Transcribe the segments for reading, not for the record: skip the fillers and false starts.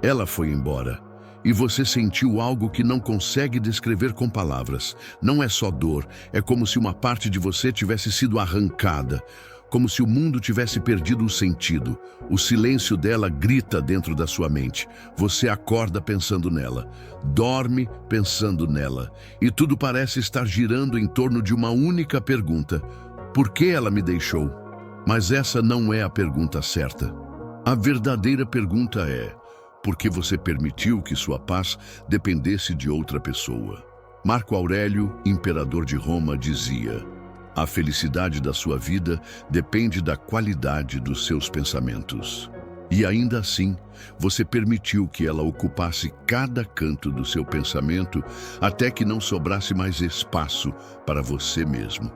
Ela foi embora. E você sentiu algo que não consegue descrever com palavras. Não é só dor, é como se uma parte de você tivesse sido arrancada, como se o mundo tivesse perdido o sentido. O silêncio dela grita dentro da sua mente. Você acorda pensando nela, dorme pensando nela, e tudo parece estar girando em torno de uma única pergunta: por que ela me deixou? Mas essa não é a pergunta certa. A verdadeira pergunta é: por que você permitiu que sua paz dependesse de outra pessoa? Marco Aurélio, imperador de Roma, dizia: a felicidade da sua vida depende da qualidade dos seus pensamentos. E ainda assim, você permitiu que ela ocupasse cada canto do seu pensamento até que não sobrasse mais espaço para você mesmo.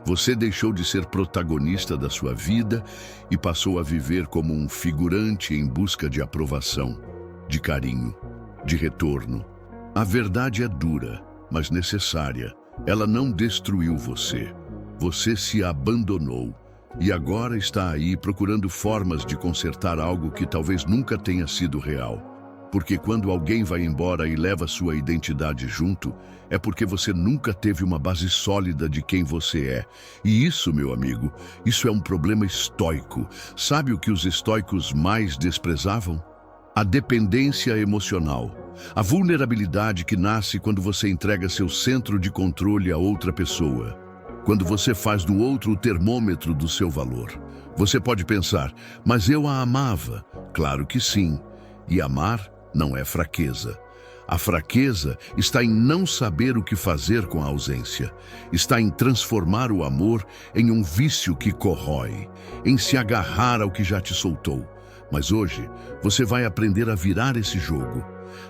Você deixou de ser protagonista da sua vida e passou a viver como um figurante em busca de aprovação, de carinho, de retorno. A verdade é dura, mas necessária. Ela não destruiu você. Você se abandonou e agora está aí procurando formas de consertar algo que talvez nunca tenha sido real. Porque quando alguém vai embora e leva sua identidade junto, é porque você nunca teve uma base sólida de quem você é. E isso, meu amigo, isso é um problema estoico. Sabe o que os estoicos mais desprezavam? A dependência emocional. A vulnerabilidade que nasce quando você entrega seu centro de controle a outra pessoa. Quando você faz do outro o termômetro do seu valor. Você pode pensar: mas eu a amava. Claro que sim. E amar não é fraqueza. A fraqueza está em não saber o que fazer com a ausência. Está em transformar o amor em um vício que corrói, em se agarrar ao que já te soltou. Mas hoje, você vai aprender a virar esse jogo.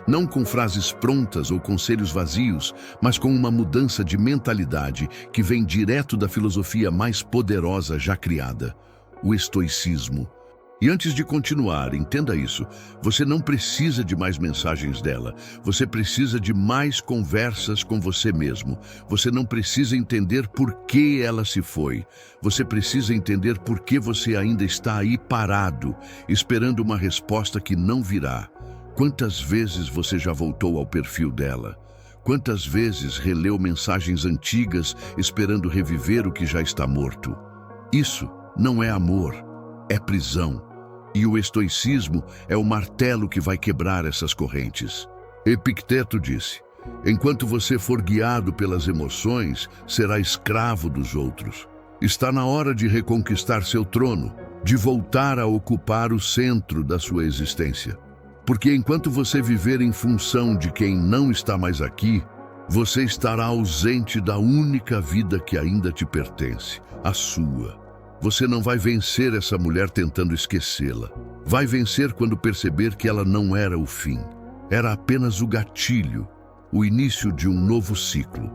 Não com frases prontas ou conselhos vazios, mas com uma mudança de mentalidade que vem direto da filosofia mais poderosa já criada, o estoicismo. E antes de continuar, entenda isso: você não precisa de mais mensagens dela. Você precisa de mais conversas com você mesmo. Você não precisa entender por que ela se foi. Você precisa entender por que você ainda está aí parado, esperando uma resposta que não virá. Quantas vezes você já voltou ao perfil dela? Quantas vezes releu mensagens antigas esperando reviver o que já está morto? Isso não é amor, é prisão. E o estoicismo é o martelo que vai quebrar essas correntes. Epicteto disse: enquanto você for guiado pelas emoções, será escravo dos outros. Está na hora de reconquistar seu trono, de voltar a ocupar o centro da sua existência. Porque enquanto você viver em função de quem não está mais aqui, você estará ausente da única vida que ainda te pertence, a sua. Você não vai vencer essa mulher tentando esquecê-la. Vai vencer quando perceber que ela não era o fim. Era apenas o gatilho, o início de um novo ciclo.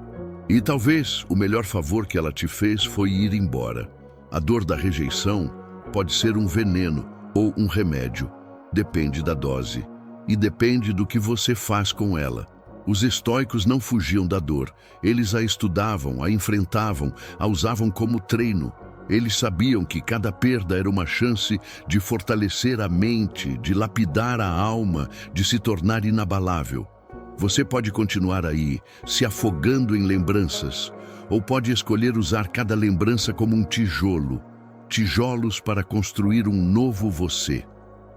E talvez o melhor favor que ela te fez foi ir embora. A dor da rejeição pode ser um veneno ou um remédio. Depende da dose. E depende do que você faz com ela. Os estoicos não fugiam da dor. Eles a estudavam, a enfrentavam, a usavam como treino. Eles sabiam que cada perda era uma chance de fortalecer a mente, de lapidar a alma, de se tornar inabalável. Você pode continuar aí, se afogando em lembranças, ou pode escolher usar cada lembrança como um tijolo, tijolos para construir um novo você.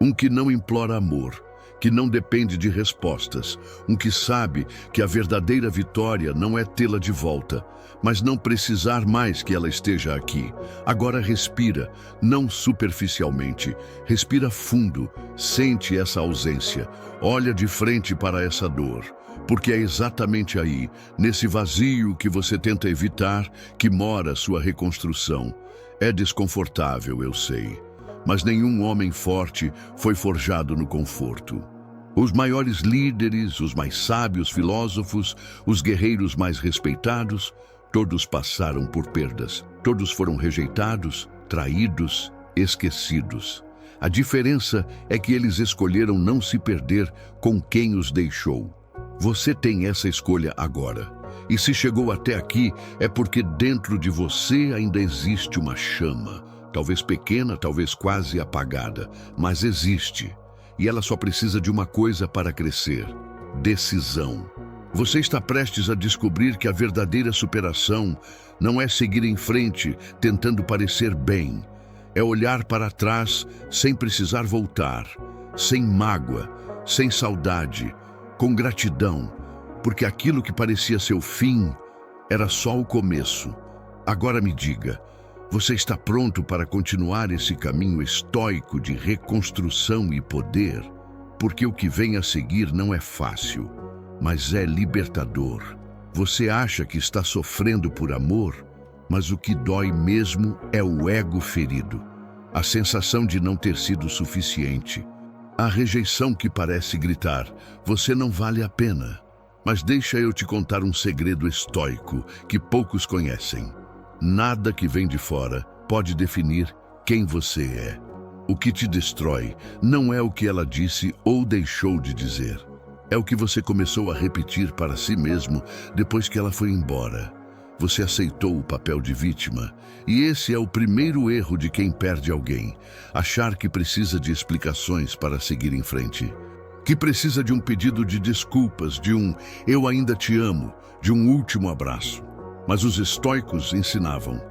Um que não implora amor, que não depende de respostas, um que sabe que a verdadeira vitória não é tê-la de volta, mas não precisar mais que ela esteja aqui. Agora respira, não superficialmente, respira fundo, sente essa ausência, olha de frente para essa dor, porque é exatamente aí, nesse vazio que você tenta evitar, que mora sua reconstrução. É desconfortável, eu sei. Mas nenhum homem forte foi forjado no conforto. Os maiores líderes, os mais sábios filósofos, os guerreiros mais respeitados, todos passaram por perdas. Todos foram rejeitados, traídos, esquecidos. A diferença é que eles escolheram não se perder com quem os deixou. Você tem essa escolha agora. E se chegou até aqui, é porque dentro de você ainda existe uma chama. Talvez pequena, talvez quase apagada, mas existe. e ela só precisa de uma coisa para crescer: decisão. Você está prestes a descobrir que a verdadeira superação não é seguir em frente tentando parecer bem. É olhar para trás sem precisar voltar, sem mágoa, sem saudade, com gratidão, porque aquilo que parecia seu fim era só o começo. Agora me diga, você está pronto para continuar esse caminho estoico de reconstrução e poder? Porque o que vem a seguir não é fácil, mas é libertador. Você acha que está sofrendo por amor, mas o que dói mesmo é o ego ferido, a sensação de não ter sido suficiente, a rejeição que parece gritar: você não vale a pena. Mas deixa eu te contar um segredo estoico que poucos conhecem. Nada que vem de fora pode definir quem você é. O que te destrói não é o que ela disse ou deixou de dizer. É o que você começou a repetir para si mesmo depois que ela foi embora. Você aceitou o papel de vítima, e esse é o primeiro erro de quem perde alguém: achar que precisa de explicações para seguir em frente. Que precisa de um pedido de desculpas, de um "eu ainda te amo", de um último abraço. Mas os estoicos ensinavam: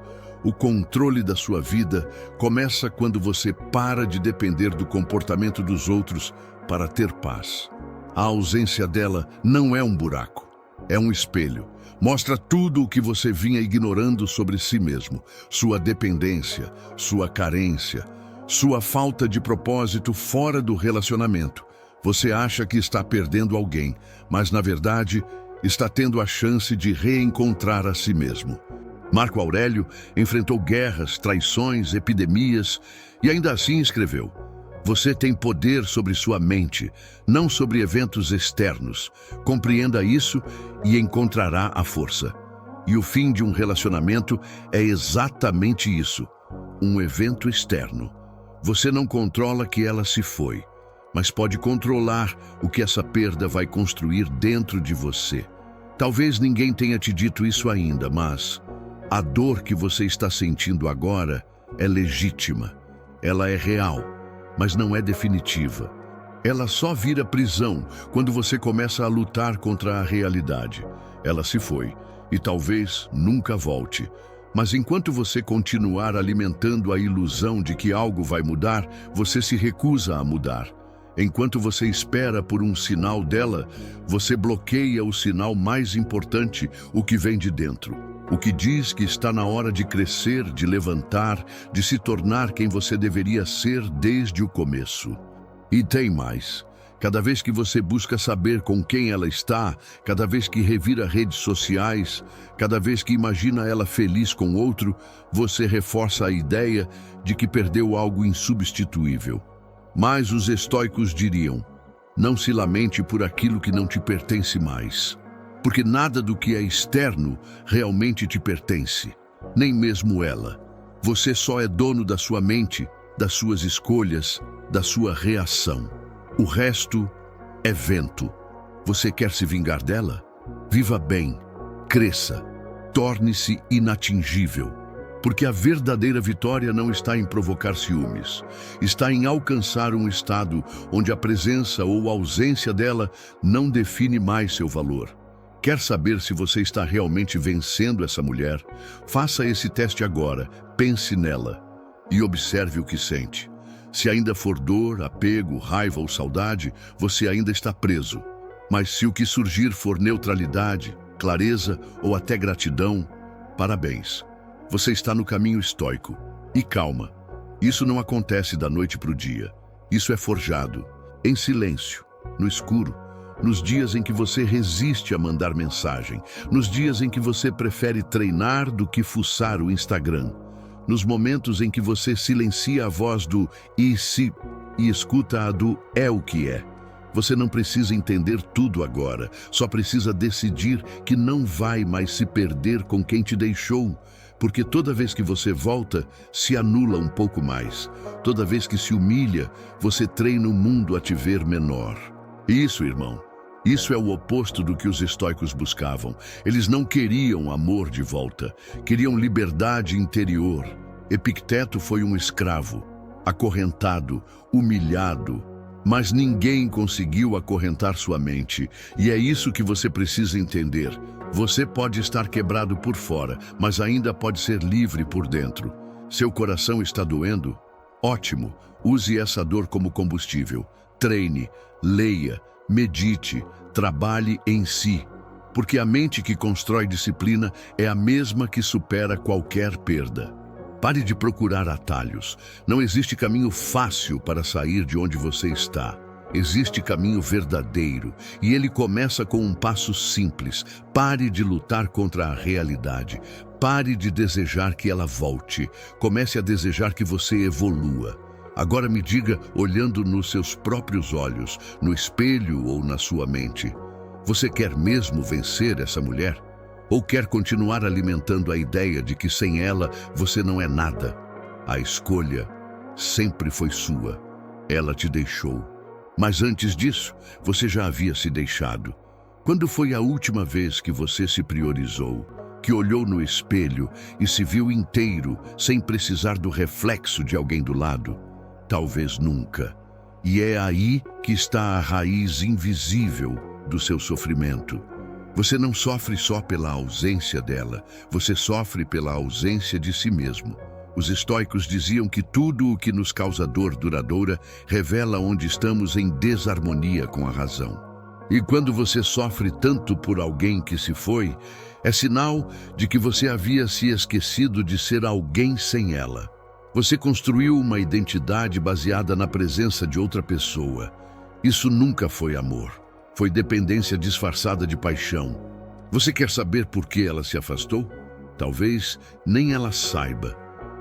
o controle da sua vida começa quando você para de depender do comportamento dos outros para ter paz. A ausência dela não é um buraco, é um espelho. Mostra tudo o que você vinha ignorando sobre si mesmo: sua dependência, sua carência, sua falta de propósito fora do relacionamento. Você acha que está perdendo alguém, mas na verdade está tendo a chance de reencontrar a si mesmo. Marco Aurélio enfrentou guerras, traições, epidemias e ainda assim escreveu: você tem poder sobre sua mente, não sobre eventos externos. Compreenda isso e encontrará a força. E o fim de um relacionamento é exatamente isso: um evento externo. Você não controla que ela se foi, mas pode controlar o que essa perda vai construir dentro de você. Talvez ninguém tenha te dito isso ainda, mas a dor que você está sentindo agora é legítima. Ela é real, mas não é definitiva. Ela só vira prisão quando você começa a lutar contra a realidade. Ela se foi e talvez nunca volte. Mas enquanto você continuar alimentando a ilusão de que algo vai mudar, você se recusa a mudar. Enquanto você espera por um sinal dela, você bloqueia o sinal mais importante, o que vem de dentro. O que diz que está na hora de crescer, de levantar, de se tornar quem você deveria ser desde o começo. E tem mais. Cada vez que você busca saber com quem ela está, cada vez que revira redes sociais, cada vez que imagina ela feliz com outro, você reforça a ideia de que perdeu algo insubstituível. Mas os estoicos diriam: não se lamente por aquilo que não te pertence mais, porque nada do que é externo realmente te pertence, nem mesmo ela. Você só é dono da sua mente, das suas escolhas, da sua reação. O resto é vento. Você quer se vingar dela? Viva bem, cresça, torne-se inatingível. Porque a verdadeira vitória não está em provocar ciúmes, está em alcançar um estado onde a presença ou a ausência dela não define mais seu valor. Quer saber se você está realmente vencendo essa mulher? Faça esse teste agora, pense nela e observe o que sente. Se ainda for dor, apego, raiva ou saudade, você ainda está preso. Mas se o que surgir for neutralidade, clareza ou até gratidão, parabéns. Você está no caminho estoico. E calma, isso não acontece da noite para o dia. Isso é forjado, em silêncio, no escuro, nos dias em que você resiste a mandar mensagem, nos dias em que você prefere treinar do que fuçar o Instagram, nos momentos em que você silencia a voz do "e se" e escuta a do "é o que é". Você não precisa entender tudo agora, só precisa decidir que não vai mais se perder com quem te deixou. Porque toda vez que você volta, se anula um pouco mais. Toda vez que se humilha, você treina o mundo a te ver menor. Isso, irmão, isso é o oposto do que os estoicos buscavam. Eles não queriam amor de volta, queriam liberdade interior. Epicteto foi um escravo, acorrentado, humilhado, Mas ninguém conseguiu acorrentar sua mente, e é isso que você precisa entender. Você pode estar quebrado por fora, mas ainda pode ser livre por dentro. Seu coração está doendo? Ótimo, use essa dor como combustível. Treine, leia, medite, trabalhe em si. Porque a mente que constrói disciplina é a mesma que supera qualquer perda. Pare de procurar atalhos. Não existe caminho fácil para sair de onde você está. Existe caminho verdadeiro, e ele começa com um passo simples. Pare de lutar contra a realidade. Pare de desejar que ela volte. Comece a desejar que você evolua. Agora me diga, olhando nos seus próprios olhos, no espelho ou na sua mente, você quer mesmo vencer essa mulher? Ou quer continuar alimentando a ideia de que sem ela você não é nada? A escolha sempre foi sua. Ela te deixou. Mas antes disso, você já havia se deixado. Quando foi a última vez que você se priorizou, que olhou no espelho e se viu inteiro, sem precisar do reflexo de alguém do lado? Talvez nunca. E é aí que está a raiz invisível do seu sofrimento. Você não sofre só pela ausência dela, você sofre pela ausência de si mesmo. Os estoicos diziam que tudo o que nos causa dor duradoura revela onde estamos em desarmonia com a razão. E quando você sofre tanto por alguém que se foi, é sinal de que você havia se esquecido de ser alguém sem ela. Você construiu uma identidade baseada na presença de outra pessoa. Isso nunca foi amor. Foi dependência disfarçada de paixão. Você quer saber por que ela se afastou? Talvez nem ela saiba.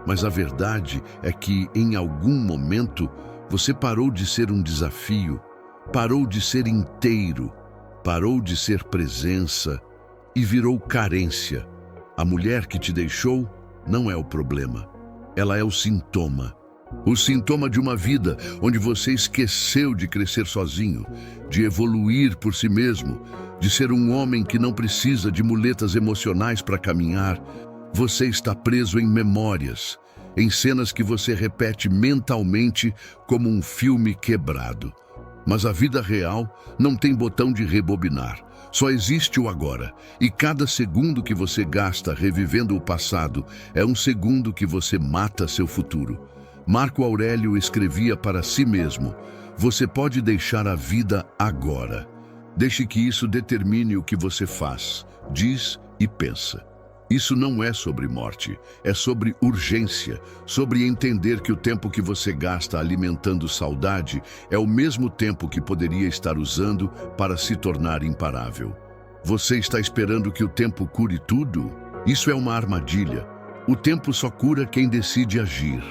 Mas a verdade é que, em algum momento, você parou de ser um desafio, parou de ser inteiro, parou de ser presença e virou carência. A mulher que te deixou não é o problema. Ela é o sintoma. O sintoma de uma vida onde você esqueceu de crescer sozinho, de evoluir por si mesmo, de ser um homem que não precisa de muletas emocionais para caminhar. Você está preso em memórias, em cenas que você repete mentalmente como um filme quebrado. Mas a vida real não tem botão de rebobinar. Só existe o agora, e cada segundo que você gasta revivendo o passado é um segundo que você mata seu futuro. Marco Aurélio escrevia para si mesmo: você pode deixar a vida agora. Deixe que isso determine o que você faz, diz e pensa. Isso não é sobre morte, é sobre urgência, sobre entender que o tempo que você gasta alimentando saudade é o mesmo tempo que poderia estar usando para se tornar imparável. Você está esperando que o tempo cure tudo? Isso é uma armadilha. O tempo só cura quem decide agir.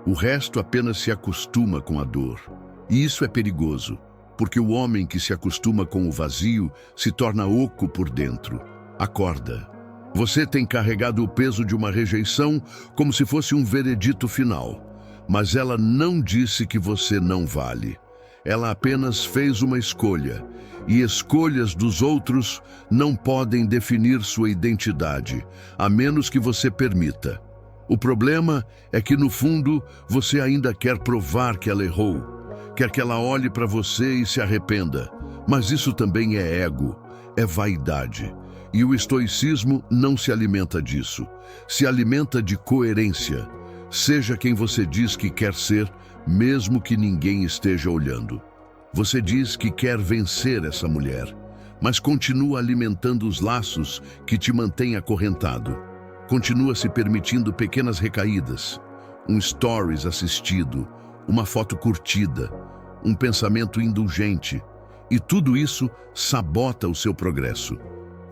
O resto apenas se acostuma com a dor. E isso é perigoso, porque o homem que se acostuma com o vazio se torna oco por dentro. Acorda. Você tem carregado o peso de uma rejeição como se fosse um veredito final. Mas ela não disse que você não vale. Ela apenas fez uma escolha. E escolhas dos outros não podem definir sua identidade, a menos que você permita. O problema é que, no fundo, você ainda quer provar que ela errou. Quer que ela olhe para você e se arrependa. Mas isso também é ego, é vaidade. E o estoicismo não se alimenta disso. Se alimenta de coerência. Seja quem você diz que quer ser, mesmo que ninguém esteja olhando. Você diz que quer vencer essa mulher, mas continua alimentando os laços que te mantêm acorrentado. Continua se permitindo pequenas recaídas, um stories assistido, uma foto curtida, um pensamento indulgente. E tudo isso sabota o seu progresso.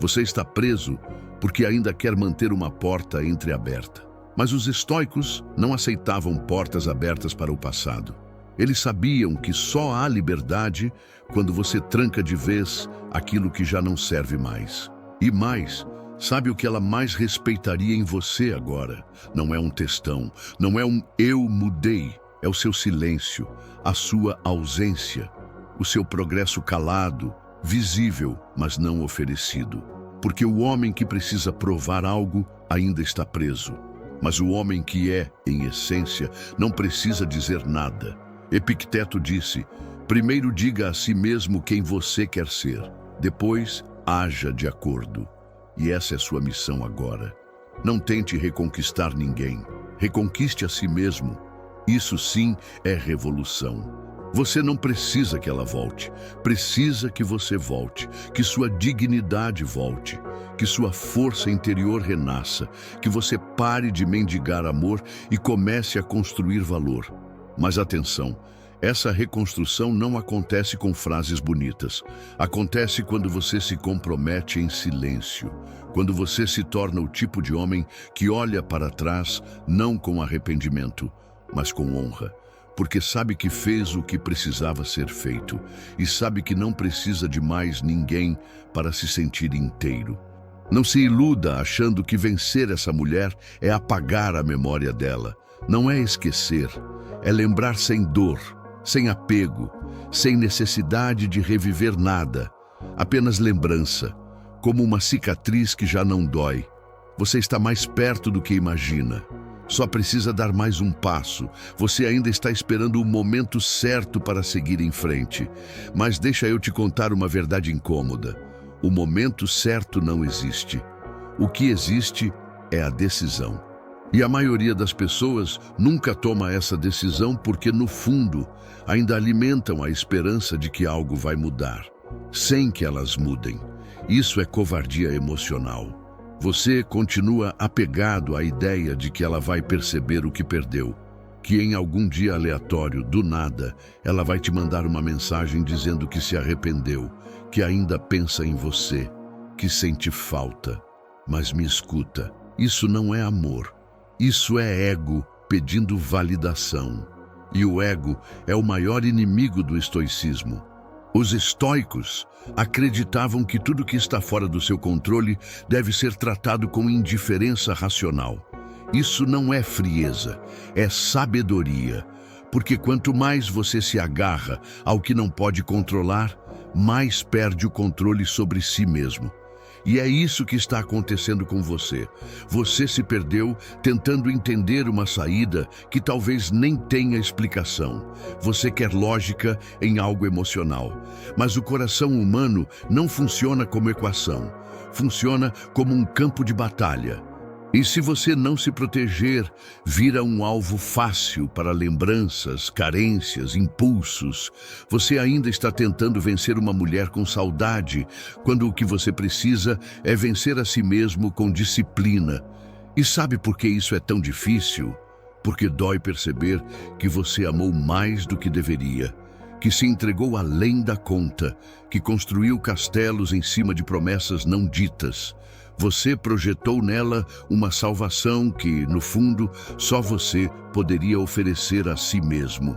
Você está preso porque ainda quer manter uma porta entreaberta. Mas os estoicos não aceitavam portas abertas para o passado. Eles sabiam que só há liberdade quando você tranca de vez aquilo que já não serve mais. E mais, sabe o que ela mais respeitaria em você agora? Não é um textão, não é um eu mudei, é o seu silêncio, a sua ausência, o seu progresso calado, visível, mas não oferecido. Porque o homem que precisa provar algo ainda está preso. Mas o homem que é, em essência, não precisa dizer nada. Epicteto disse: Primeiro diga a si mesmo quem você quer ser. Depois, haja de acordo. E essa é sua missão agora. Não tente reconquistar ninguém. Reconquiste a si mesmo. Isso sim é revolução. Você não precisa que ela volte. Precisa que você volte. Que sua dignidade volte. Que sua força interior renasça. Que você pare de mendigar amor e comece a construir valor. Mas atenção, essa reconstrução não acontece com frases bonitas. Acontece quando você se compromete em silêncio. Quando você se torna o tipo de homem que olha para trás não com arrependimento, mas com honra. Porque sabe que fez o que precisava ser feito e sabe que não precisa de mais ninguém para se sentir inteiro. Não se iluda achando que vencer essa mulher é apagar a memória dela. Não é esquecer, é lembrar sem dor, sem apego, sem necessidade de reviver nada. Apenas lembrança, como uma cicatriz que já não dói. Você está mais perto do que imagina. Só precisa dar mais um passo. Você ainda está esperando o momento certo para seguir em frente. Mas deixa eu te contar uma verdade incômoda. O momento certo não existe. O que existe é a decisão. E a maioria das pessoas nunca toma essa decisão porque, no fundo, ainda alimentam a esperança de que algo vai mudar, sem que elas mudem. Isso é covardia emocional. Você continua apegado à ideia de que ela vai perceber o que perdeu, que em algum dia aleatório, do nada, ela vai te mandar uma mensagem dizendo que se arrependeu, que ainda pensa em você, que sente falta. Mas me escuta, isso não é amor. Isso é ego pedindo validação. E o ego é o maior inimigo do estoicismo. Os estoicos acreditavam que tudo que está fora do seu controle deve ser tratado com indiferença racional. Isso não é frieza, é sabedoria. Porque quanto mais você se agarra ao que não pode controlar, mais perde o controle sobre si mesmo. E é isso que está acontecendo com você. Você se perdeu tentando entender uma saída que talvez nem tenha explicação. Você quer lógica em algo emocional. Mas o coração humano não funciona como equação. Funciona como um campo de batalha. E se você não se proteger, vira um alvo fácil para lembranças, carências, impulsos. Você ainda está tentando vencer uma mulher com saudade, quando o que você precisa é vencer a si mesmo com disciplina. E sabe por que isso é tão difícil? Porque dói perceber que você amou mais do que deveria, que se entregou além da conta, que construiu castelos em cima de promessas não ditas. Você projetou nela uma salvação que, no fundo, só você poderia oferecer a si mesmo.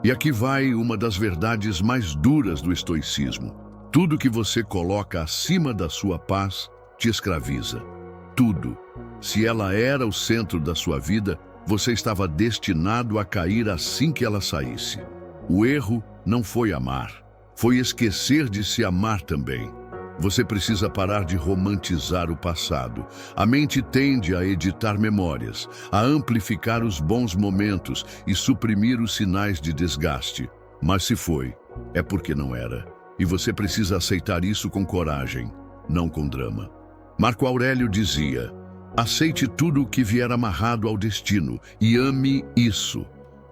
E aqui vai uma das verdades mais duras do estoicismo. Tudo que você coloca acima da sua paz te escraviza. Tudo. Se ela era o centro da sua vida, você estava destinado a cair assim que ela saísse. O erro não foi amar, foi esquecer de se amar também. Você precisa parar de romantizar o passado. A mente tende a editar memórias, a amplificar os bons momentos e suprimir os sinais de desgaste. Mas se foi, é porque não era. E você precisa aceitar isso com coragem, não com drama. Marco Aurélio dizia: aceite tudo o que vier amarrado ao destino e ame isso.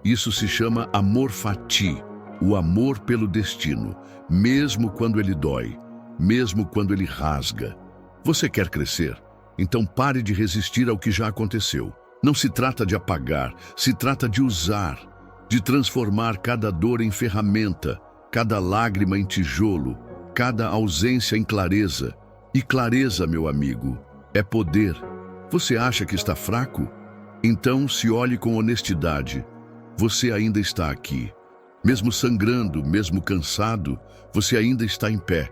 Isso se chama amor fati, o amor pelo destino, mesmo quando ele dói. Mesmo quando ele rasga. Você quer crescer? Então pare de resistir ao que já aconteceu. Não se trata de apagar, se trata de usar, de transformar cada dor em ferramenta, cada lágrima em tijolo, cada ausência em clareza. E clareza, meu amigo, é poder. Você acha que está fraco? Então se olhe com honestidade. Você ainda está aqui. Mesmo sangrando, mesmo cansado, você ainda está em pé.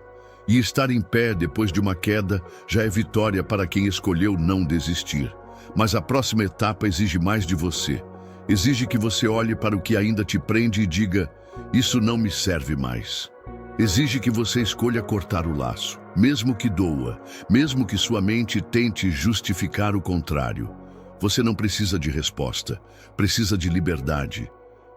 E estar em pé depois de uma queda já é vitória para quem escolheu não desistir. Mas a próxima etapa exige mais de você. Exige que você olhe para o que ainda te prende e diga: isso não me serve mais. Exige que você escolha cortar o laço, mesmo que doa, mesmo que sua mente tente justificar o contrário. Você não precisa de resposta, precisa de liberdade.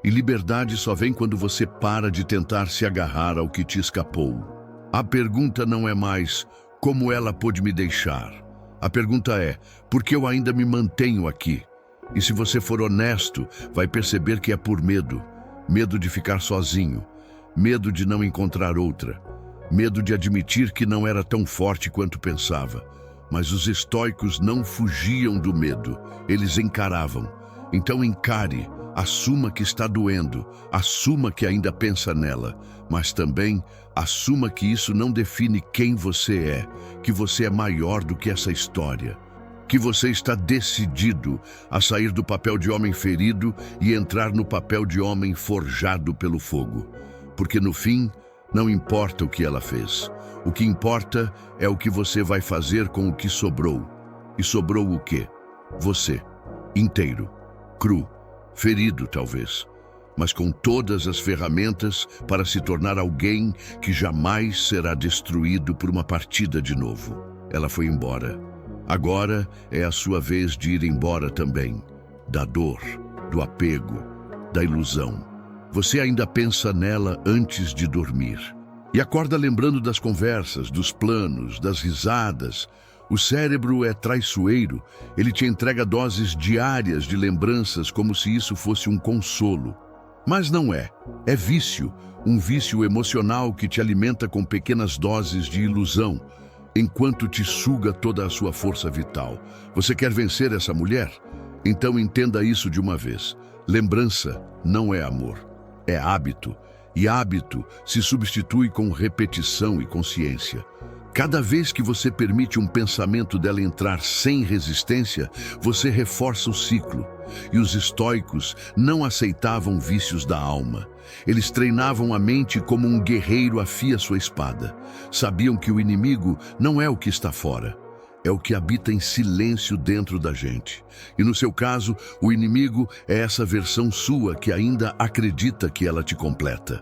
E liberdade só vem quando você para de tentar se agarrar ao que te escapou. A pergunta não é mais como ela pôde me deixar. A pergunta é por que eu ainda me mantenho aqui? E se você for honesto, vai perceber que é por medo. Medo de ficar sozinho. Medo de não encontrar outra. Medo de admitir que não era tão forte quanto pensava. Mas os estoicos não fugiam do medo. Eles encaravam. Então encare. Assuma que está doendo, assuma que ainda pensa nela, mas também assuma que isso não define quem você é, que você é maior do que essa história, que você está decidido a sair do papel de homem ferido e entrar no papel de homem forjado pelo fogo. Porque no fim, não importa o que ela fez, o que importa é o que você vai fazer com o que sobrou. E sobrou o quê? Você, inteiro, cru, ferido talvez, mas com todas as ferramentas para se tornar alguém que jamais será destruído por uma partida de novo. Ela foi embora. Agora é a sua vez de ir embora também. Da dor, do apego, da ilusão. Você ainda pensa nela antes de dormir. E acorda lembrando das conversas, dos planos, das risadas. O cérebro é traiçoeiro, ele te entrega doses diárias de lembranças como se isso fosse um consolo. Mas não é. É vício, um vício emocional que te alimenta com pequenas doses de ilusão, enquanto te suga toda a sua força vital. Você quer vencer essa mulher? Então entenda isso de uma vez. Lembrança não é amor, é hábito. E hábito se substitui com repetição e consciência. Cada vez que você permite um pensamento dela entrar sem resistência, você reforça o ciclo. E os estoicos não aceitavam vícios da alma. Eles treinavam a mente como um guerreiro afia sua espada. Sabiam que o inimigo não é o que está fora, é o que habita em silêncio dentro da gente. E no seu caso, o inimigo é essa versão sua que ainda acredita que ela te completa.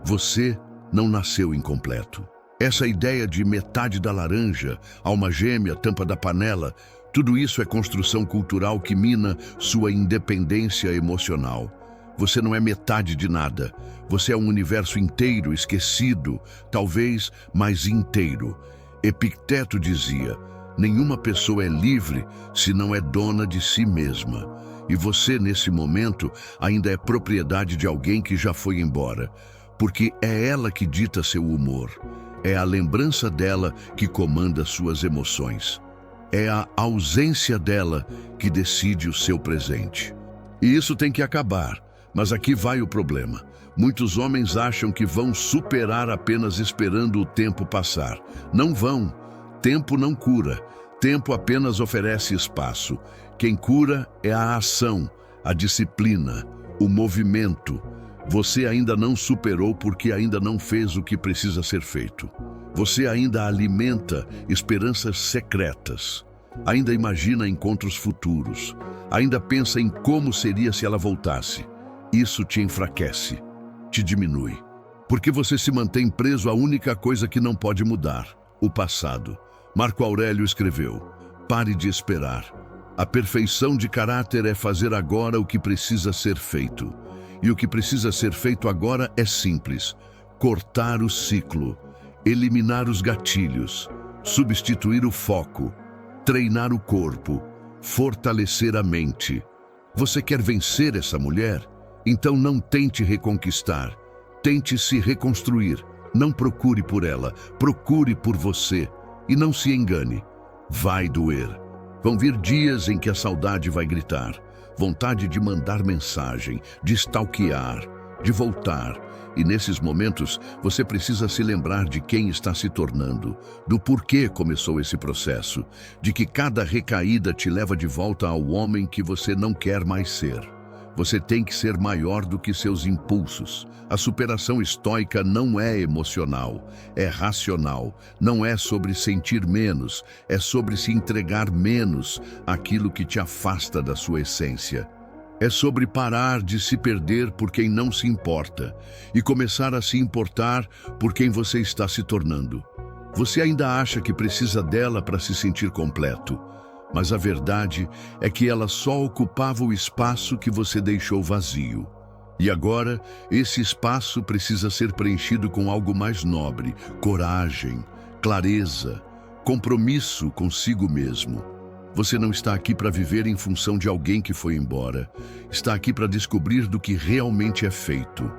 Você não nasceu incompleto. Essa ideia de metade da laranja, alma gêmea, tampa da panela, tudo isso é construção cultural que mina sua independência emocional. Você não é metade de nada. Você é um universo inteiro, esquecido, talvez, mas inteiro. Epicteto dizia: nenhuma pessoa é livre se não é dona de si mesma. E você, nesse momento, ainda é propriedade de alguém que já foi embora, porque é ela que dita seu humor. É a lembrança dela que comanda suas emoções. É a ausência dela que decide o seu presente. E isso tem que acabar. Mas aqui vai o problema. Muitos homens acham que vão superar apenas esperando o tempo passar. Não vão. Tempo não cura. Tempo apenas oferece espaço. Quem cura é a ação, a disciplina, o movimento. Você ainda não superou porque ainda não fez o que precisa ser feito. Você ainda alimenta esperanças secretas. Ainda imagina encontros futuros. Ainda pensa em como seria se ela voltasse. Isso te enfraquece, te diminui. Porque você se mantém preso à única coisa que não pode mudar, o passado. Marco Aurélio escreveu: pare de esperar. A perfeição de caráter é fazer agora o que precisa ser feito. E o que precisa ser feito agora é simples: cortar o ciclo, eliminar os gatilhos, substituir o foco, treinar o corpo, fortalecer a mente. Você quer vencer essa mulher? Então não tente reconquistar, tente se reconstruir. Não procure por ela, procure por você. E não se engane, vai doer. Vão vir dias em que a saudade vai gritar. Vontade de mandar mensagem, de stalkear, de voltar. E nesses momentos, você precisa se lembrar de quem está se tornando, do porquê começou esse processo, de que cada recaída te leva de volta ao homem que você não quer mais ser. Você tem que ser maior do que seus impulsos. A superação estoica não é emocional, é racional. Não é sobre sentir menos, é sobre se entregar menos àquilo que te afasta da sua essência. É sobre parar de se perder por quem não se importa e começar a se importar por quem você está se tornando. Você ainda acha que precisa dela para se sentir completo, mas a verdade é que ela só ocupava o espaço que você deixou vazio. E agora, esse espaço precisa ser preenchido com algo mais nobre: coragem, clareza, compromisso consigo mesmo. Você não está aqui para viver em função de alguém que foi embora. Está aqui para descobrir do que realmente é feito.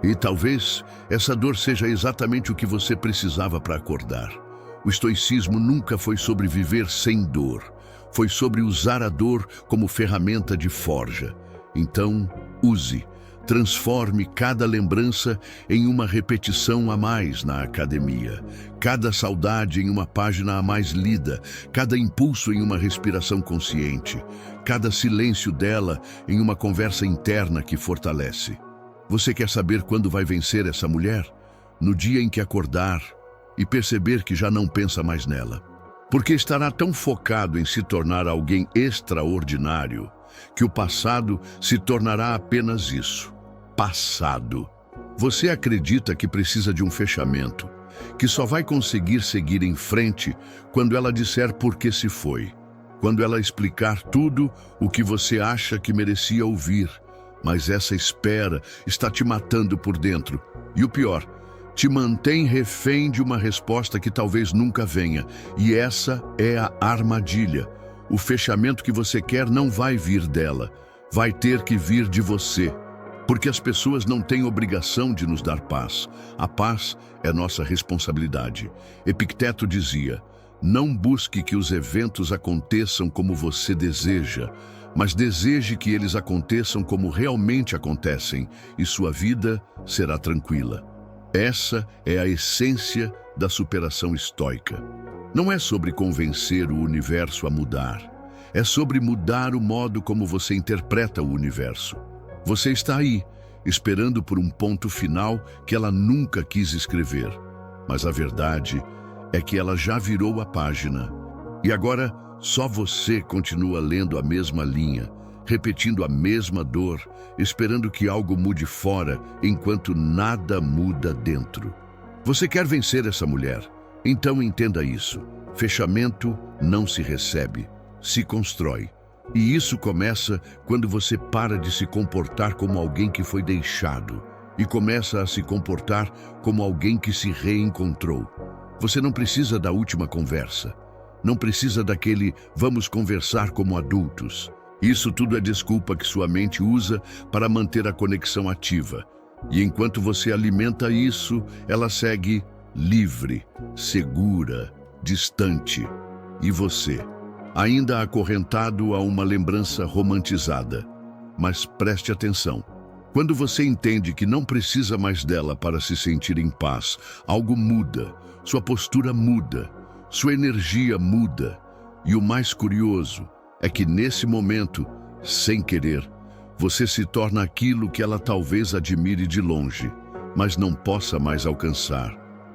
E talvez essa dor seja exatamente o que você precisava para acordar. O estoicismo nunca foi sobre viver sem dor. Foi sobre usar a dor como ferramenta de forja. Então, use. Transforme cada lembrança em uma repetição a mais na academia, cada saudade em uma página a mais lida, cada impulso em uma respiração consciente, cada silêncio dela em uma conversa interna que fortalece. Você quer saber quando vai vencer essa mulher? No dia em que acordar e perceber que já não pensa mais nela. Porque estará tão focado em se tornar alguém extraordinário que o passado se tornará apenas isso. Passado. Você acredita que precisa de um fechamento, que só vai conseguir seguir em frente quando ela disser por que se foi, quando ela explicar tudo o que você acha que merecia ouvir, mas essa espera está te matando por dentro. E o pior, te mantém refém de uma resposta que talvez nunca venha, e essa é a armadilha. O fechamento que você quer não vai vir dela, vai ter que vir de você. Porque as pessoas não têm obrigação de nos dar paz. A paz é nossa responsabilidade. Epicteto dizia: não busque que os eventos aconteçam como você deseja, mas deseje que eles aconteçam como realmente acontecem, e sua vida será tranquila. Essa é a essência da superação estoica. Não é sobre convencer o universo a mudar. É sobre mudar o modo como você interpreta o universo. Você está aí, esperando por um ponto final que ela nunca quis escrever. Mas a verdade é que ela já virou a página. E agora, só você continua lendo a mesma linha, repetindo a mesma dor, esperando que algo mude fora, enquanto nada muda dentro. Você quer vencer essa mulher? Então entenda isso. Fechamento não se recebe, se constrói. E isso começa quando você para de se comportar como alguém que foi deixado e começa a se comportar como alguém que se reencontrou. Você não precisa da última conversa. Não precisa daquele "vamos conversar como adultos". Isso tudo é desculpa que sua mente usa para manter a conexão ativa. E enquanto você alimenta isso, ela segue livre, segura, distante. E você? Ainda acorrentado a uma lembrança romantizada. Mas preste atenção. Quando você entende que não precisa mais dela para se sentir em paz, algo muda, sua postura muda, sua energia muda. E o mais curioso é que nesse momento, sem querer, você se torna aquilo que ela talvez admire de longe, mas não possa mais alcançar,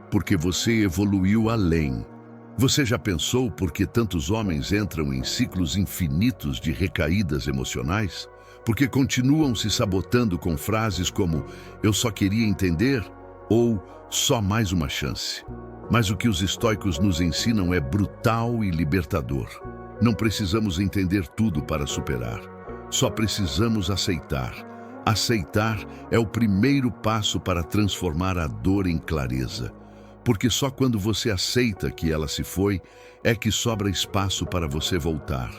porque você evoluiu além. Você já pensou por que tantos homens entram em ciclos infinitos de recaídas emocionais? Porque continuam se sabotando com frases como "eu só queria entender" ou "só mais uma chance". Mas o que os estoicos nos ensinam é brutal e libertador. Não precisamos entender tudo para superar. Só precisamos aceitar. Aceitar é o primeiro passo para transformar a dor em clareza. Porque só quando você aceita que ela se foi, é que sobra espaço para você voltar.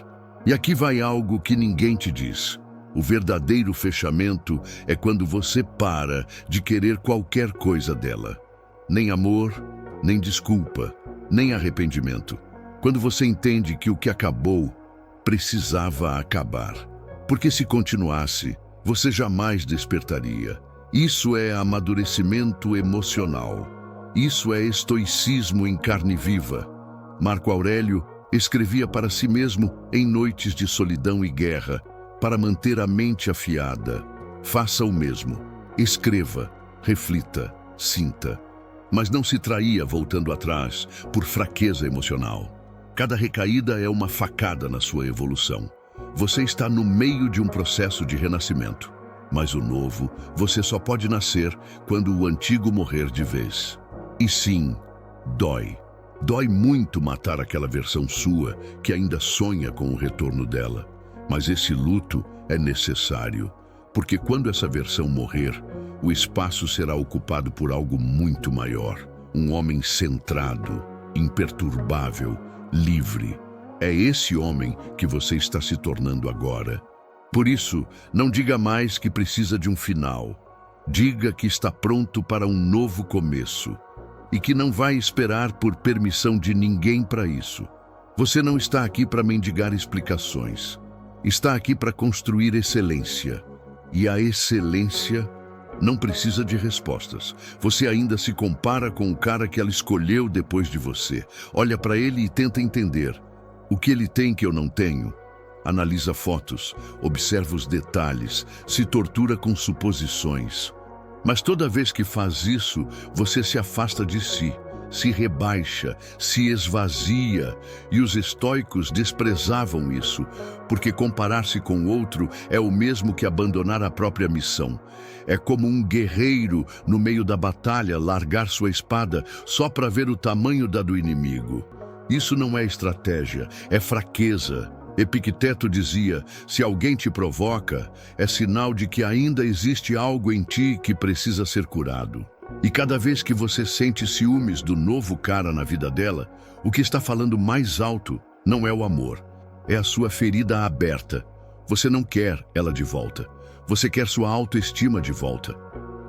E aqui vai algo que ninguém te diz. O verdadeiro fechamento é quando você para de querer qualquer coisa dela. Nem amor, nem desculpa, nem arrependimento. Quando você entende que o que acabou precisava acabar. Porque se continuasse, você jamais despertaria. Isso é amadurecimento emocional. Isso é estoicismo em carne viva. Marco Aurélio escrevia para si mesmo em noites de solidão e guerra, para manter a mente afiada. Faça o mesmo. Escreva, reflita, sinta. Mas não se traía voltando atrás por fraqueza emocional. Cada recaída é uma facada na sua evolução. Você está no meio de um processo de renascimento. Mas o novo, você só pode nascer quando o antigo morrer de vez. E sim, dói. Dói muito matar aquela versão sua que ainda sonha com o retorno dela. Mas esse luto é necessário, Porque quando essa versão morrer, o espaço será ocupado por algo muito maior. Um homem centrado, imperturbável, livre. É esse homem que você está se tornando agora. Por isso, não diga mais que precisa de um final. Diga que está pronto para um novo começo e que não vai esperar por permissão de ninguém para isso. Você não está aqui para mendigar explicações. Está aqui para construir excelência. E a excelência não precisa de respostas. Você ainda se compara com o cara que ela escolheu depois de você. Olha para ele e tenta entender. O que ele tem que eu não tenho? Analisa fotos, observa os detalhes, se tortura com suposições. Mas toda vez que faz isso, você se afasta de si, se rebaixa, se esvazia. E os estoicos desprezavam isso, porque comparar-se com o outro é o mesmo que abandonar a própria missão. É como um guerreiro no meio da batalha largar sua espada só para ver o tamanho da do inimigo. Isso não é estratégia, é fraqueza. Epicteto dizia, se alguém te provoca, é sinal de que ainda existe algo em ti que precisa ser curado. E cada vez que você sente ciúmes do novo cara na vida dela, o que está falando mais alto não é o amor, é a sua ferida aberta. Você não quer ela de volta, você quer sua autoestima de volta.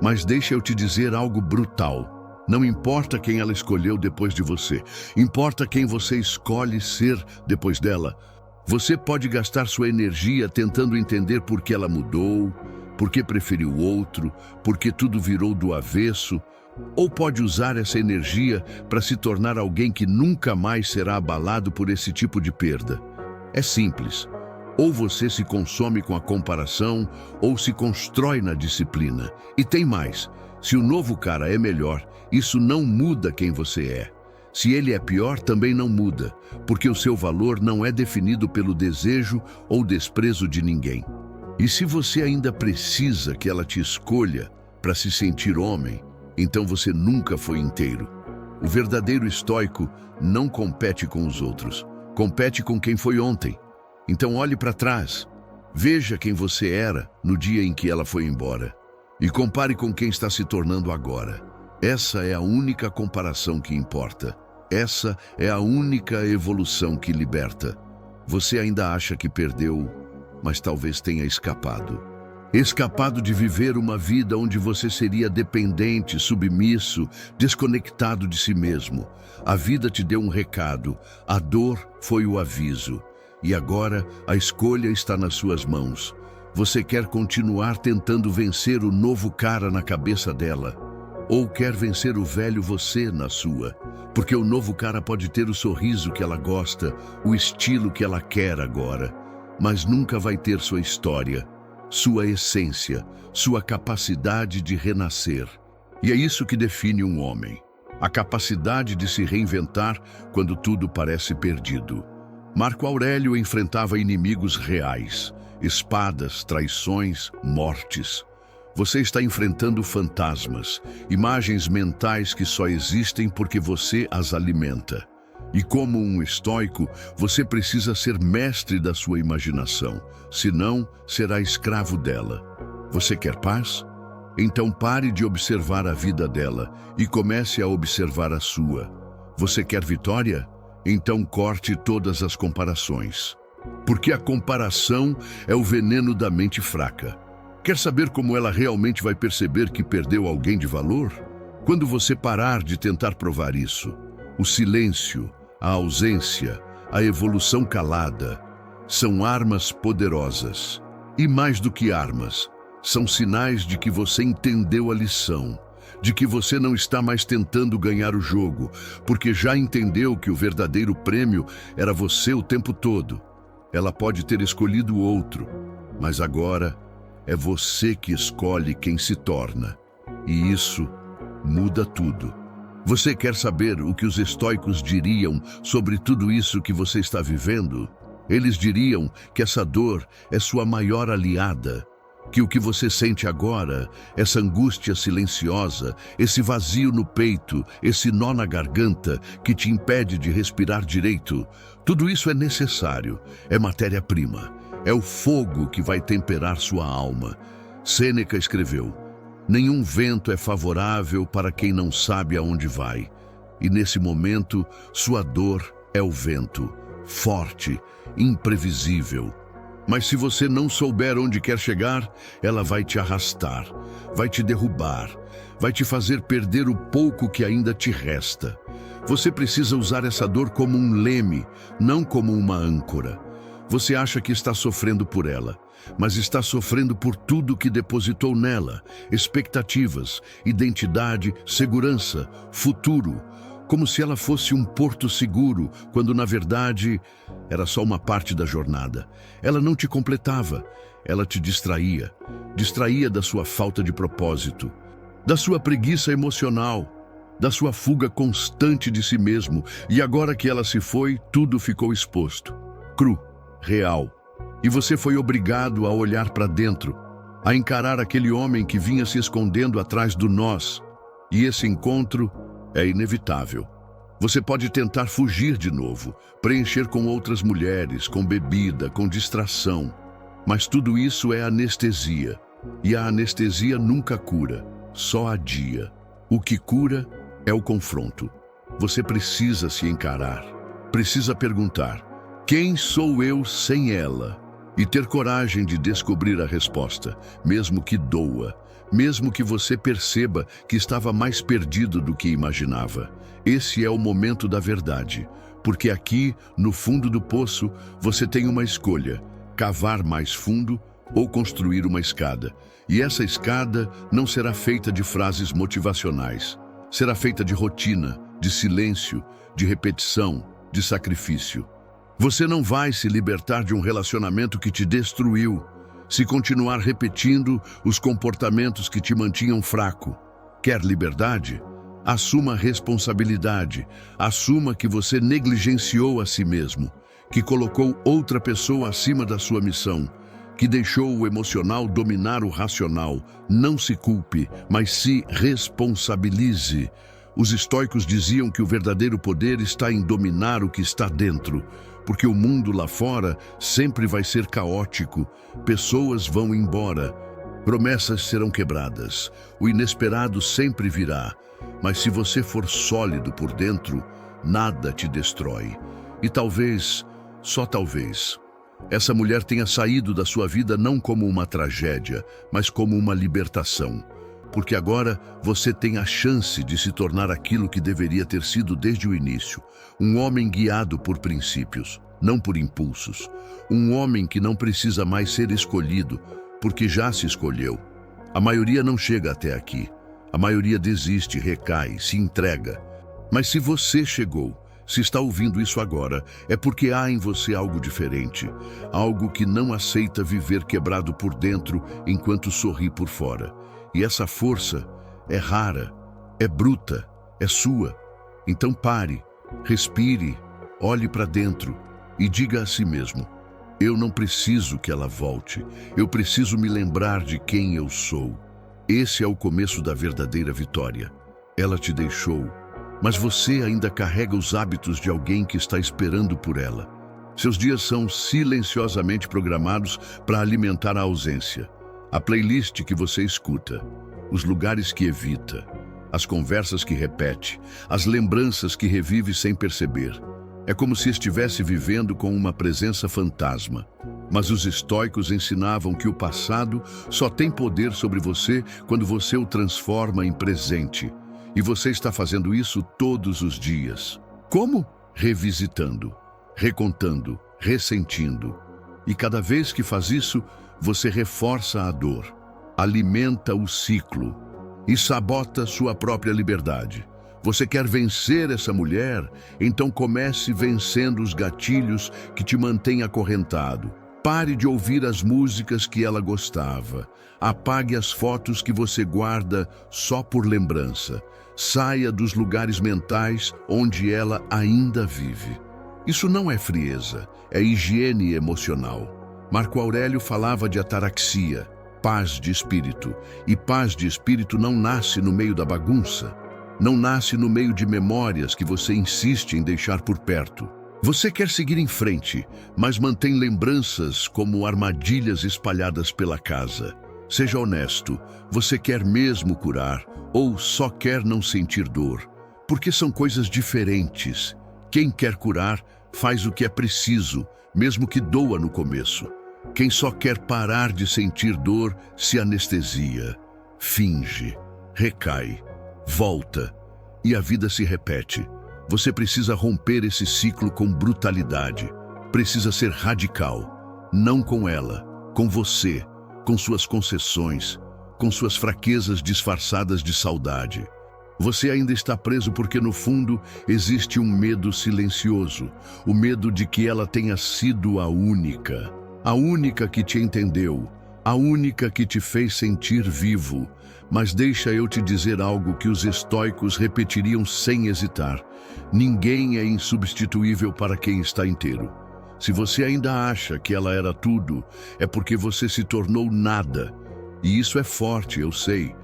Mas deixa eu te dizer algo brutal. Não importa quem ela escolheu depois de você, importa quem você escolhe ser depois dela. Você pode gastar sua energia tentando entender por que ela mudou, por que preferiu outro, por que tudo virou do avesso, ou pode usar essa energia para se tornar alguém que nunca mais será abalado por esse tipo de perda. É simples. Ou você se consome com a comparação, ou se constrói na disciplina. E tem mais. Se o novo cara é melhor, isso não muda quem você é. Se ele é pior, também não muda, porque o seu valor não é definido pelo desejo ou desprezo de ninguém. E se você ainda precisa que ela te escolha para se sentir homem, então você nunca foi inteiro. O verdadeiro estoico não compete com os outros, compete com quem foi ontem. Então olhe para trás, veja quem você era no dia em que ela foi embora e compare com quem está se tornando agora. Essa é a única comparação que importa. Essa é a única evolução que liberta. Você ainda acha que perdeu, mas talvez tenha escapado. Escapado de viver uma vida onde você seria dependente, submisso, desconectado de si mesmo. A vida te deu um recado, a dor foi o aviso. E agora a escolha está nas suas mãos. Você quer continuar tentando vencer o novo cara na cabeça dela? Ou quer vencer o velho você na sua? Porque o novo cara pode ter o sorriso que ela gosta, o estilo que ela quer agora, mas nunca vai ter sua história, sua essência, sua capacidade de renascer. E é isso que define um homem, a capacidade de se reinventar quando tudo parece perdido. Marco Aurélio enfrentava inimigos reais, espadas, traições, mortes. Você está enfrentando fantasmas, imagens mentais que só existem porque você as alimenta. E como um estoico, você precisa ser mestre da sua imaginação, senão será escravo dela. Você quer paz? Então pare de observar a vida dela e comece a observar a sua. Você quer vitória? Então corte todas as comparações. Porque a comparação é o veneno da mente fraca. Quer saber como ela realmente vai perceber que perdeu alguém de valor? Quando você parar de tentar provar isso, o silêncio, a ausência, a evolução calada, são armas poderosas. E mais do que armas, são sinais de que você entendeu a lição, de que você não está mais tentando ganhar o jogo, porque já entendeu que o verdadeiro prêmio era você o tempo todo. Ela pode ter escolhido outro, mas agora é você que escolhe quem se torna. E isso muda tudo. Você quer saber o que os estoicos diriam sobre tudo isso que você está vivendo? Eles diriam que essa dor é sua maior aliada, que o que você sente agora, essa angústia silenciosa, esse vazio no peito, esse nó na garganta que te impede de respirar direito, tudo isso é necessário, é matéria-prima. É o fogo que vai temperar sua alma. Sêneca escreveu: nenhum vento é favorável para quem não sabe aonde vai. E nesse momento, sua dor é o vento, forte, imprevisível. Mas se você não souber onde quer chegar, ela vai te arrastar, vai te derrubar, vai te fazer perder o pouco que ainda te resta. Você precisa usar essa dor como um leme, não como uma âncora. Você acha que está sofrendo por ela, mas está sofrendo por tudo que depositou nela: expectativas, identidade, segurança, futuro. Como se ela fosse um porto seguro, quando na verdade era só uma parte da jornada. Ela não te completava, ela te distraía. Distraía da sua falta de propósito, da sua preguiça emocional, da sua fuga constante de si mesmo. E agora que ela se foi, tudo ficou exposto, cru, real. E você foi obrigado a olhar para dentro, a encarar aquele homem que vinha se escondendo atrás do nós. E esse encontro é inevitável. Você pode tentar fugir de novo, preencher com outras mulheres, com bebida, com distração. Mas tudo isso é anestesia. E a anestesia nunca cura, só adia. O que cura é o confronto. Você precisa se encarar. Precisa perguntar: quem sou eu sem ela? E ter coragem de descobrir a resposta, mesmo que doa. Mesmo que você perceba que estava mais perdido do que imaginava. Esse é o momento da verdade, porque aqui, no fundo do poço, você tem uma escolha: cavar mais fundo ou construir uma escada. E essa escada não será feita de frases motivacionais. Será feita de rotina, de silêncio, de repetição, de sacrifício. Você não vai se libertar de um relacionamento que te destruiu se continuar repetindo os comportamentos que te mantinham fraco. Quer liberdade? Assuma a responsabilidade. Assuma que você negligenciou a si mesmo, que colocou outra pessoa acima da sua missão, que deixou o emocional dominar o racional. Não se culpe, mas se responsabilize. Os estoicos diziam que o verdadeiro poder está em dominar o que está dentro, porque o mundo lá fora sempre vai ser caótico. Pessoas vão embora, promessas serão quebradas, o inesperado sempre virá. Mas se você for sólido por dentro, nada te destrói. E talvez, só talvez, essa mulher tenha saído da sua vida não como uma tragédia, mas como uma libertação. Porque agora você tem a chance de se tornar aquilo que deveria ter sido desde o início. Um homem guiado por princípios, não por impulsos. Um homem que não precisa mais ser escolhido, porque já se escolheu. A maioria não chega até aqui. A maioria desiste, recai, se entrega. Mas se você chegou, se está ouvindo isso agora, é porque há em você algo diferente. Algo que não aceita viver quebrado por dentro enquanto sorri por fora. E essa força é rara, é bruta, é sua. Então pare, respire, olhe para dentro e diga a si mesmo: eu não preciso que ela volte, eu preciso me lembrar de quem eu sou. Esse é o começo da verdadeira vitória. Ela te deixou, mas você ainda carrega os hábitos de alguém que está esperando por ela. Seus dias são silenciosamente programados para alimentar a ausência. A playlist que você escuta, os lugares que evita, as conversas que repete, as lembranças que revive sem perceber. É como se estivesse vivendo com uma presença fantasma. Mas os estoicos ensinavam que o passado só tem poder sobre você quando você o transforma em presente. E você está fazendo isso todos os dias. Como? Revisitando, recontando, ressentindo. E cada vez que faz isso, você reforça a dor, alimenta o ciclo e sabota sua própria liberdade. Você quer vencer essa mulher? Então comece vencendo os gatilhos que te mantêm acorrentado. Pare de ouvir as músicas que ela gostava. Apague as fotos que você guarda só por lembrança. Saia dos lugares mentais onde ela ainda vive. Isso não é frieza, é higiene emocional. Marco Aurélio falava de ataraxia, paz de espírito. E paz de espírito não nasce no meio da bagunça. Não nasce no meio de memórias que você insiste em deixar por perto. Você quer seguir em frente, mas mantém lembranças como armadilhas espalhadas pela casa. Seja honesto, você quer mesmo curar ou só quer não sentir dor? Porque são coisas diferentes. Quem quer curar faz o que é preciso, mesmo que doa no começo. Quem só quer parar de sentir dor se anestesia, finge, recai, volta e a vida se repete. Você precisa romper esse ciclo com brutalidade. Precisa ser radical, não com ela, com você, com suas concessões, com suas fraquezas disfarçadas de saudade. Você ainda está preso porque no fundo existe um medo silencioso, o medo de que ela tenha sido a única que te entendeu, a única que te fez sentir vivo. Mas deixa eu te dizer algo que os estoicos repetiriam sem hesitar: ninguém é insubstituível para quem está inteiro. Se você ainda acha que ela era tudo, é porque você se tornou nada. E isso é forte, eu sei,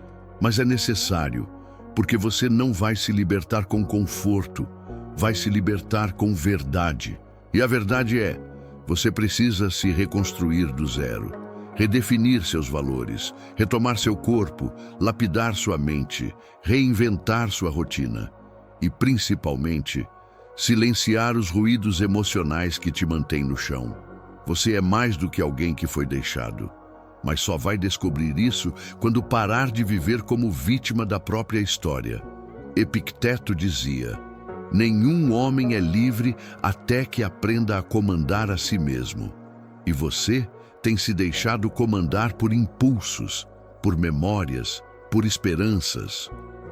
mas é necessário, porque você não vai se libertar com conforto, vai se libertar com verdade. E a verdade é, você precisa se reconstruir do zero, redefinir seus valores, retomar seu corpo, lapidar sua mente, reinventar sua rotina e, principalmente, silenciar os ruídos emocionais que te mantêm no chão. Você é mais do que alguém que foi deixado, mas só vai descobrir isso quando parar de viver como vítima da própria história. Epicteto dizia: nenhum homem é livre até que aprenda a comandar a si mesmo. E você tem se deixado comandar por impulsos, por memórias, por esperanças.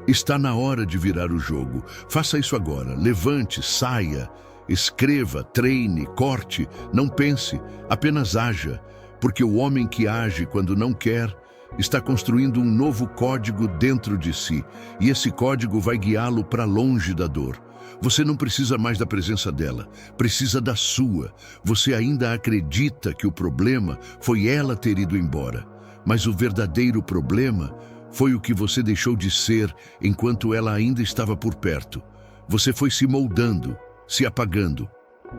Está na hora de virar o jogo. Faça isso agora. Levante, saia, escreva, treine, corte. Não pense, apenas haja. Porque o homem que age quando não quer está construindo um novo código dentro de si. E esse código vai guiá-lo para longe da dor. Você não precisa mais da presença dela, precisa da sua. Você ainda acredita que o problema foi ela ter ido embora. Mas o verdadeiro problema foi o que você deixou de ser enquanto ela ainda estava por perto. Você foi se moldando, se apagando,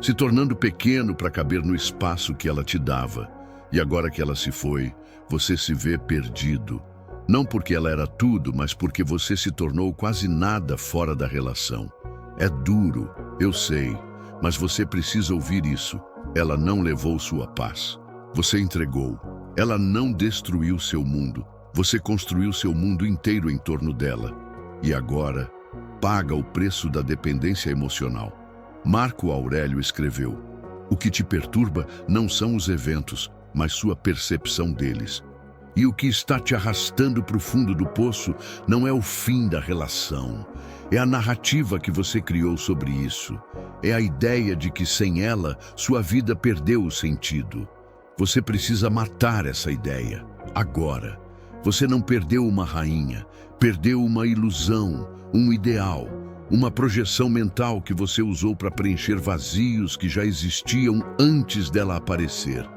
se tornando pequeno para caber no espaço que ela te dava. E agora que ela se foi, você se vê perdido. Não porque ela era tudo, mas porque você se tornou quase nada fora da relação. É duro, eu sei, mas você precisa ouvir isso. Ela não levou sua paz. Você entregou. Ela não destruiu seu mundo. Você construiu seu mundo inteiro em torno dela. E agora, paga o preço da dependência emocional. Marco Aurélio escreveu: o que te perturba não são os eventos, mas sua percepção deles. E o que está te arrastando para o fundo do poço não é o fim da relação. É a narrativa que você criou sobre isso. É a ideia de que sem ela, sua vida perdeu o sentido. Você precisa matar essa ideia, agora. Você não perdeu uma rainha, perdeu uma ilusão, um ideal, uma projeção mental que você usou para preencher vazios que já existiam antes dela aparecer.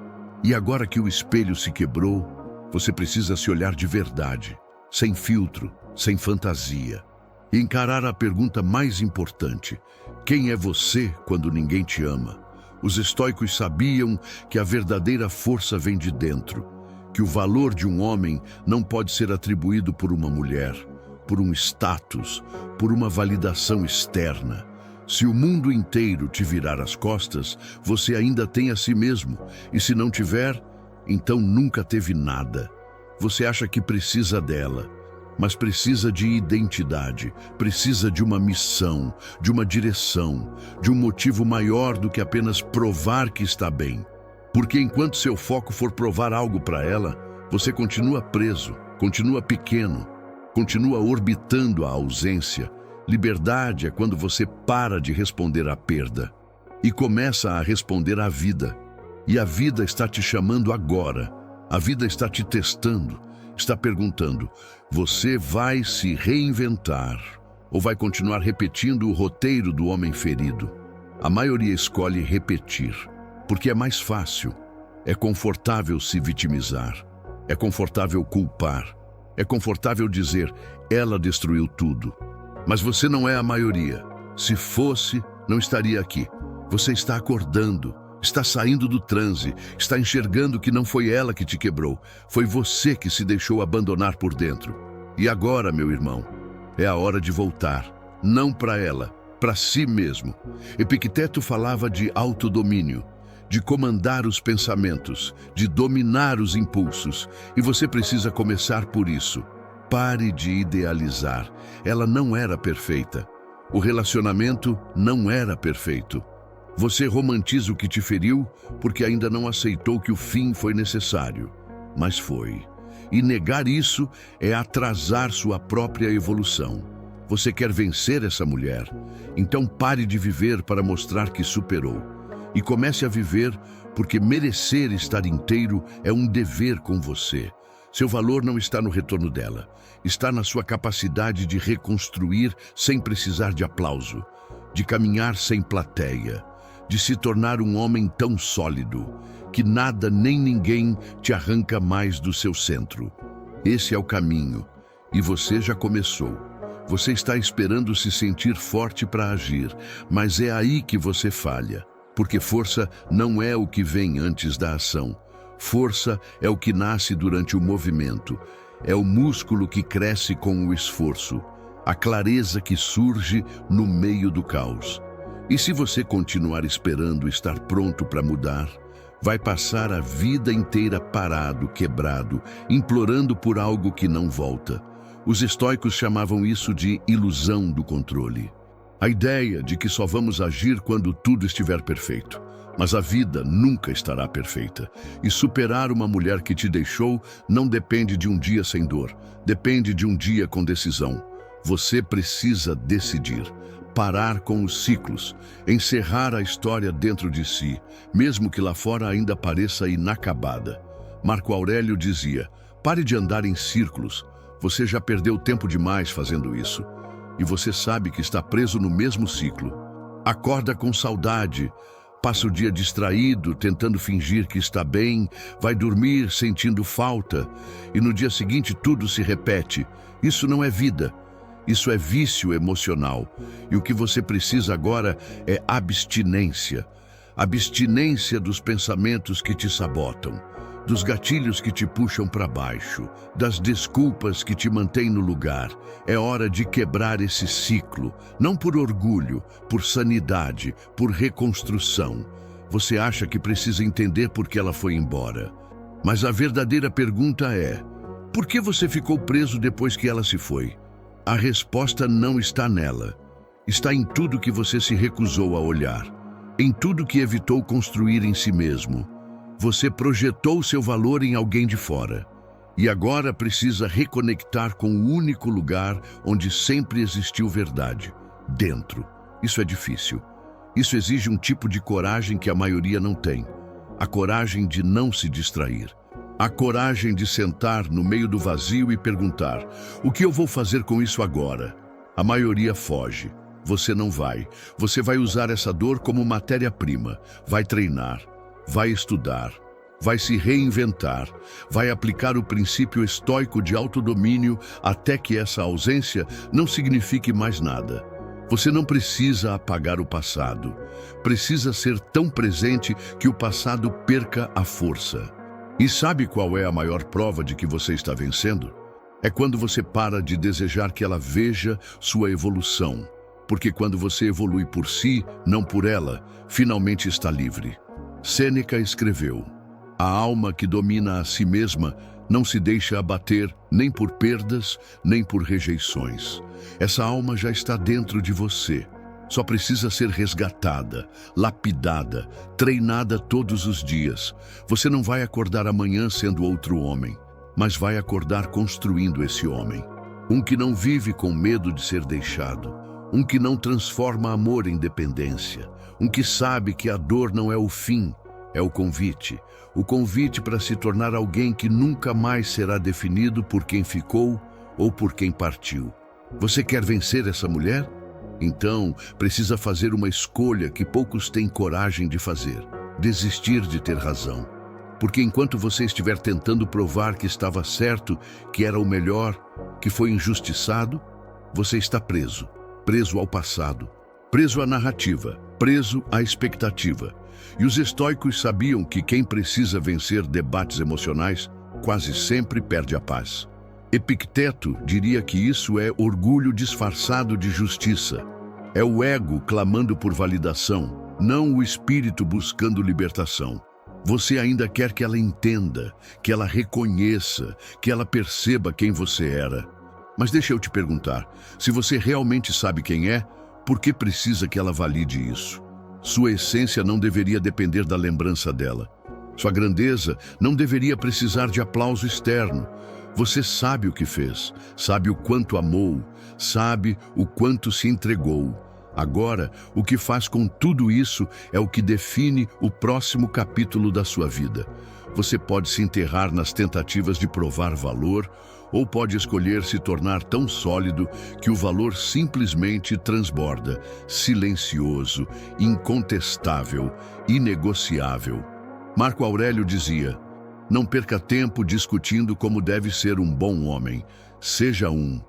E agora que o espelho se quebrou, você precisa se olhar de verdade, sem filtro, sem fantasia. E encarar a pergunta mais importante: quem é você quando ninguém te ama? Os estoicos sabiam que a verdadeira força vem de dentro, que o valor de um homem não pode ser atribuído por uma mulher, por um status, por uma validação externa. Se o mundo inteiro te virar as costas, você ainda tem a si mesmo, e se não tiver, então nunca teve nada. Você acha que precisa dela, mas precisa de identidade, precisa de uma missão, de uma direção, de um motivo maior do que apenas provar que está bem. Porque enquanto seu foco for provar algo para ela, você continua preso, continua pequeno, continua orbitando a ausência. Liberdade é quando você para de responder à perda e começa a responder à vida. E a vida está te chamando agora. A vida está te testando, está perguntando: você vai se reinventar ou vai continuar repetindo o roteiro do homem ferido? A maioria escolhe repetir, porque é mais fácil. É confortável se vitimizar, é confortável culpar, é confortável dizer: ela destruiu tudo. Mas você não é a maioria. Se fosse, não estaria aqui. Você está acordando, Está saindo do transe, está enxergando que não foi ela que te quebrou, foi você que se deixou abandonar por dentro. E agora, meu irmão, é a hora de voltar, não para ela, para si mesmo. Epicteto falava de autodomínio, de comandar os pensamentos, de dominar os impulsos, e você precisa começar por isso. Pare de idealizar. Ela não era perfeita. O relacionamento não era perfeito. Você romantiza o que te feriu porque ainda não aceitou que o fim foi necessário. Mas foi. E negar isso é atrasar sua própria evolução. Você quer vencer essa mulher? Então pare de viver para mostrar que superou. E comece a viver porque merecer estar inteiro é um dever com você. Seu valor não está no retorno dela. Está na sua capacidade de reconstruir sem precisar de aplauso, de caminhar sem plateia, de se tornar um homem tão sólido que nada nem ninguém te arranca mais do seu centro. Esse é o caminho, e você já começou. Você está esperando se sentir forte para agir, mas é aí que você falha, porque força não é o que vem antes da ação. Força é o que nasce durante o movimento, é o músculo que cresce com o esforço, a clareza que surge no meio do caos. E se você continuar esperando estar pronto para mudar, vai passar a vida inteira parado, quebrado, implorando por algo que não volta. Os estoicos chamavam isso de ilusão do controle. A ideia de que só vamos agir quando tudo estiver perfeito. Mas a vida nunca estará perfeita. E superar uma mulher que te deixou não depende de um dia sem dor. Depende de um dia com decisão. Você precisa decidir. Parar com os ciclos. Encerrar a história dentro de si, mesmo que lá fora ainda pareça inacabada. Marco Aurélio dizia, pare de andar em círculos. Você já perdeu tempo demais fazendo isso. E você sabe que está preso no mesmo ciclo. Acorda com saudade. Passa o dia distraído, tentando fingir que está bem, vai dormir sentindo falta, e no dia seguinte tudo se repete. Isso não é vida, isso é vício emocional. E o que você precisa agora é abstinência. Abstinência dos pensamentos que te sabotam, dos gatilhos que te puxam para baixo, das desculpas que te mantêm no lugar. É hora de quebrar esse ciclo, não por orgulho, por sanidade, por reconstrução. Você acha que precisa entender por que ela foi embora. Mas a verdadeira pergunta é, por que você ficou preso depois que ela se foi? A resposta não está nela. Está em tudo que você se recusou a olhar, em tudo que evitou construir em si mesmo. Você projetou seu valor em alguém de fora. E agora precisa reconectar com o único lugar onde sempre existiu verdade, dentro. Isso é difícil. Isso exige um tipo de coragem que a maioria não tem. A coragem de não se distrair. A coragem de sentar no meio do vazio e perguntar, o que eu vou fazer com isso agora? A maioria foge. Você não vai. Você vai usar essa dor como matéria-prima. Vai treinar. Vai estudar, vai se reinventar, vai aplicar o princípio estoico de autodomínio até que essa ausência não signifique mais nada. Você não precisa apagar o passado, precisa ser tão presente que o passado perca a força. E sabe qual é a maior prova de que você está vencendo? É quando você para de desejar que ela veja sua evolução, porque quando você evolui por si, não por ela, finalmente está livre. Sêneca escreveu, a alma que domina a si mesma não se deixa abater nem por perdas, nem por rejeições. Essa alma já está dentro de você. Só precisa ser resgatada, lapidada, treinada todos os dias. Você não vai acordar amanhã sendo outro homem, mas vai acordar construindo esse homem. Um que não vive com medo de ser deixado. Um que não transforma amor em dependência. Um que sabe que a dor não é o fim, é o convite. O convite para se tornar alguém que nunca mais será definido por quem ficou ou por quem partiu. Você quer vencer essa mulher? Então, precisa fazer uma escolha que poucos têm coragem de fazer. Desistir de ter razão. Porque enquanto você estiver tentando provar que estava certo, que era o melhor, que foi injustiçado, você está preso. Preso ao passado. Preso à narrativa, preso à expectativa. E os estoicos sabiam que quem precisa vencer debates emocionais quase sempre perde a paz. Epicteto diria que isso é orgulho disfarçado de justiça. É o ego clamando por validação, não o espírito buscando libertação. Você ainda quer que ela entenda, que ela reconheça, que ela perceba quem você era. Mas deixa eu te perguntar, se você realmente sabe quem é, por que precisa que ela valide isso? Sua essência não deveria depender da lembrança dela. Sua grandeza não deveria precisar de aplauso externo. Você sabe o que fez, sabe o quanto amou, sabe o quanto se entregou. Agora, o que faz com tudo isso é o que define o próximo capítulo da sua vida. Você pode se enterrar nas tentativas de provar valor, ou pode escolher se tornar tão sólido que o valor simplesmente transborda, silencioso, incontestável, inegociável. Marco Aurélio dizia: não perca tempo discutindo como deve ser um bom homem, seja um.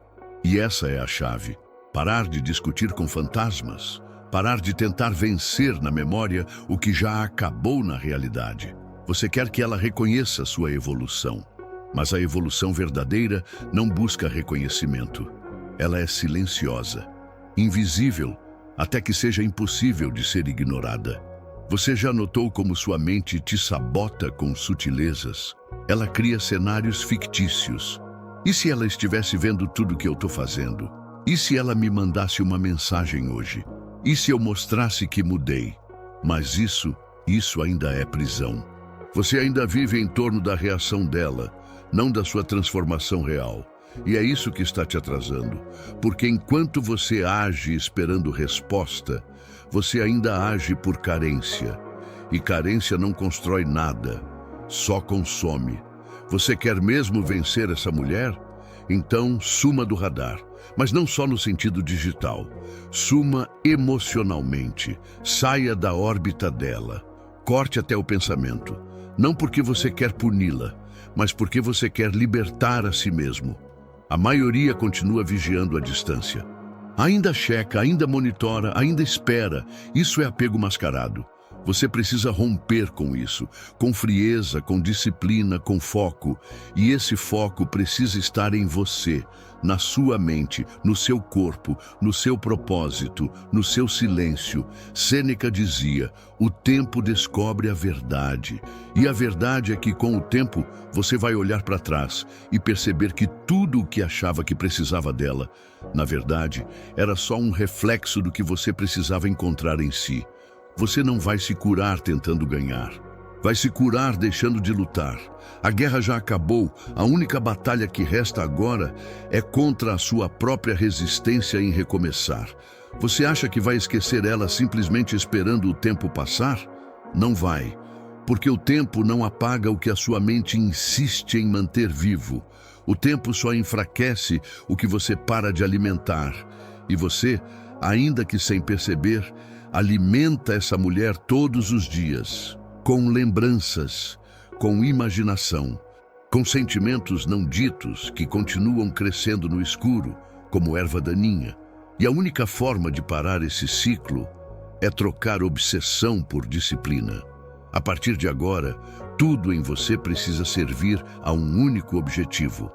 E essa é a chave. Parar de discutir com fantasmas, parar de tentar vencer na memória o que já acabou na realidade. Você quer que ela reconheça sua evolução, mas a evolução verdadeira não busca reconhecimento. Ela é silenciosa, invisível, até que seja impossível de ser ignorada. Você já notou como sua mente te sabota com sutilezas? Ela cria cenários fictícios. E se ela estivesse vendo tudo que eu estou fazendo? E se ela me mandasse uma mensagem hoje? E se eu mostrasse que mudei? Mas isso ainda é prisão. Você ainda vive em torno da reação dela, não da sua transformação real. E é isso que está te atrasando. Porque enquanto você age esperando resposta, você ainda age por carência. E carência não constrói nada, só consome. Você quer mesmo vencer essa mulher? Então, suma do radar. Mas não só no sentido digital. Suma emocionalmente. Saia da órbita dela. Corte até o pensamento. Não porque você quer puni-la, mas porque você quer libertar a si mesmo. A maioria continua vigiando a distância. Ainda checa, ainda monitora, ainda espera. Isso é apego mascarado. Você precisa romper com isso, com frieza, com disciplina, com foco. E esse foco precisa estar em você, na sua mente, no seu corpo, no seu propósito, no seu silêncio. Sêneca dizia: o tempo descobre a verdade. E a verdade é que, com o tempo, você vai olhar para trás e perceber que tudo o que achava que precisava dela, na verdade, era só um reflexo do que você precisava encontrar em si. Você não vai se curar tentando ganhar. Vai se curar deixando de lutar. A guerra já acabou. A única batalha que resta agora é contra a sua própria resistência em recomeçar. Você acha que vai esquecer ela simplesmente esperando o tempo passar? Não vai. Porque o tempo não apaga o que a sua mente insiste em manter vivo. O tempo só enfraquece o que você para de alimentar. E você, ainda que sem perceber, alimenta essa mulher todos os dias, com lembranças, com imaginação, com sentimentos não ditos que continuam crescendo no escuro, como erva daninha. E a única forma de parar esse ciclo é trocar obsessão por disciplina. A partir de agora, tudo em você precisa servir a um único objetivo: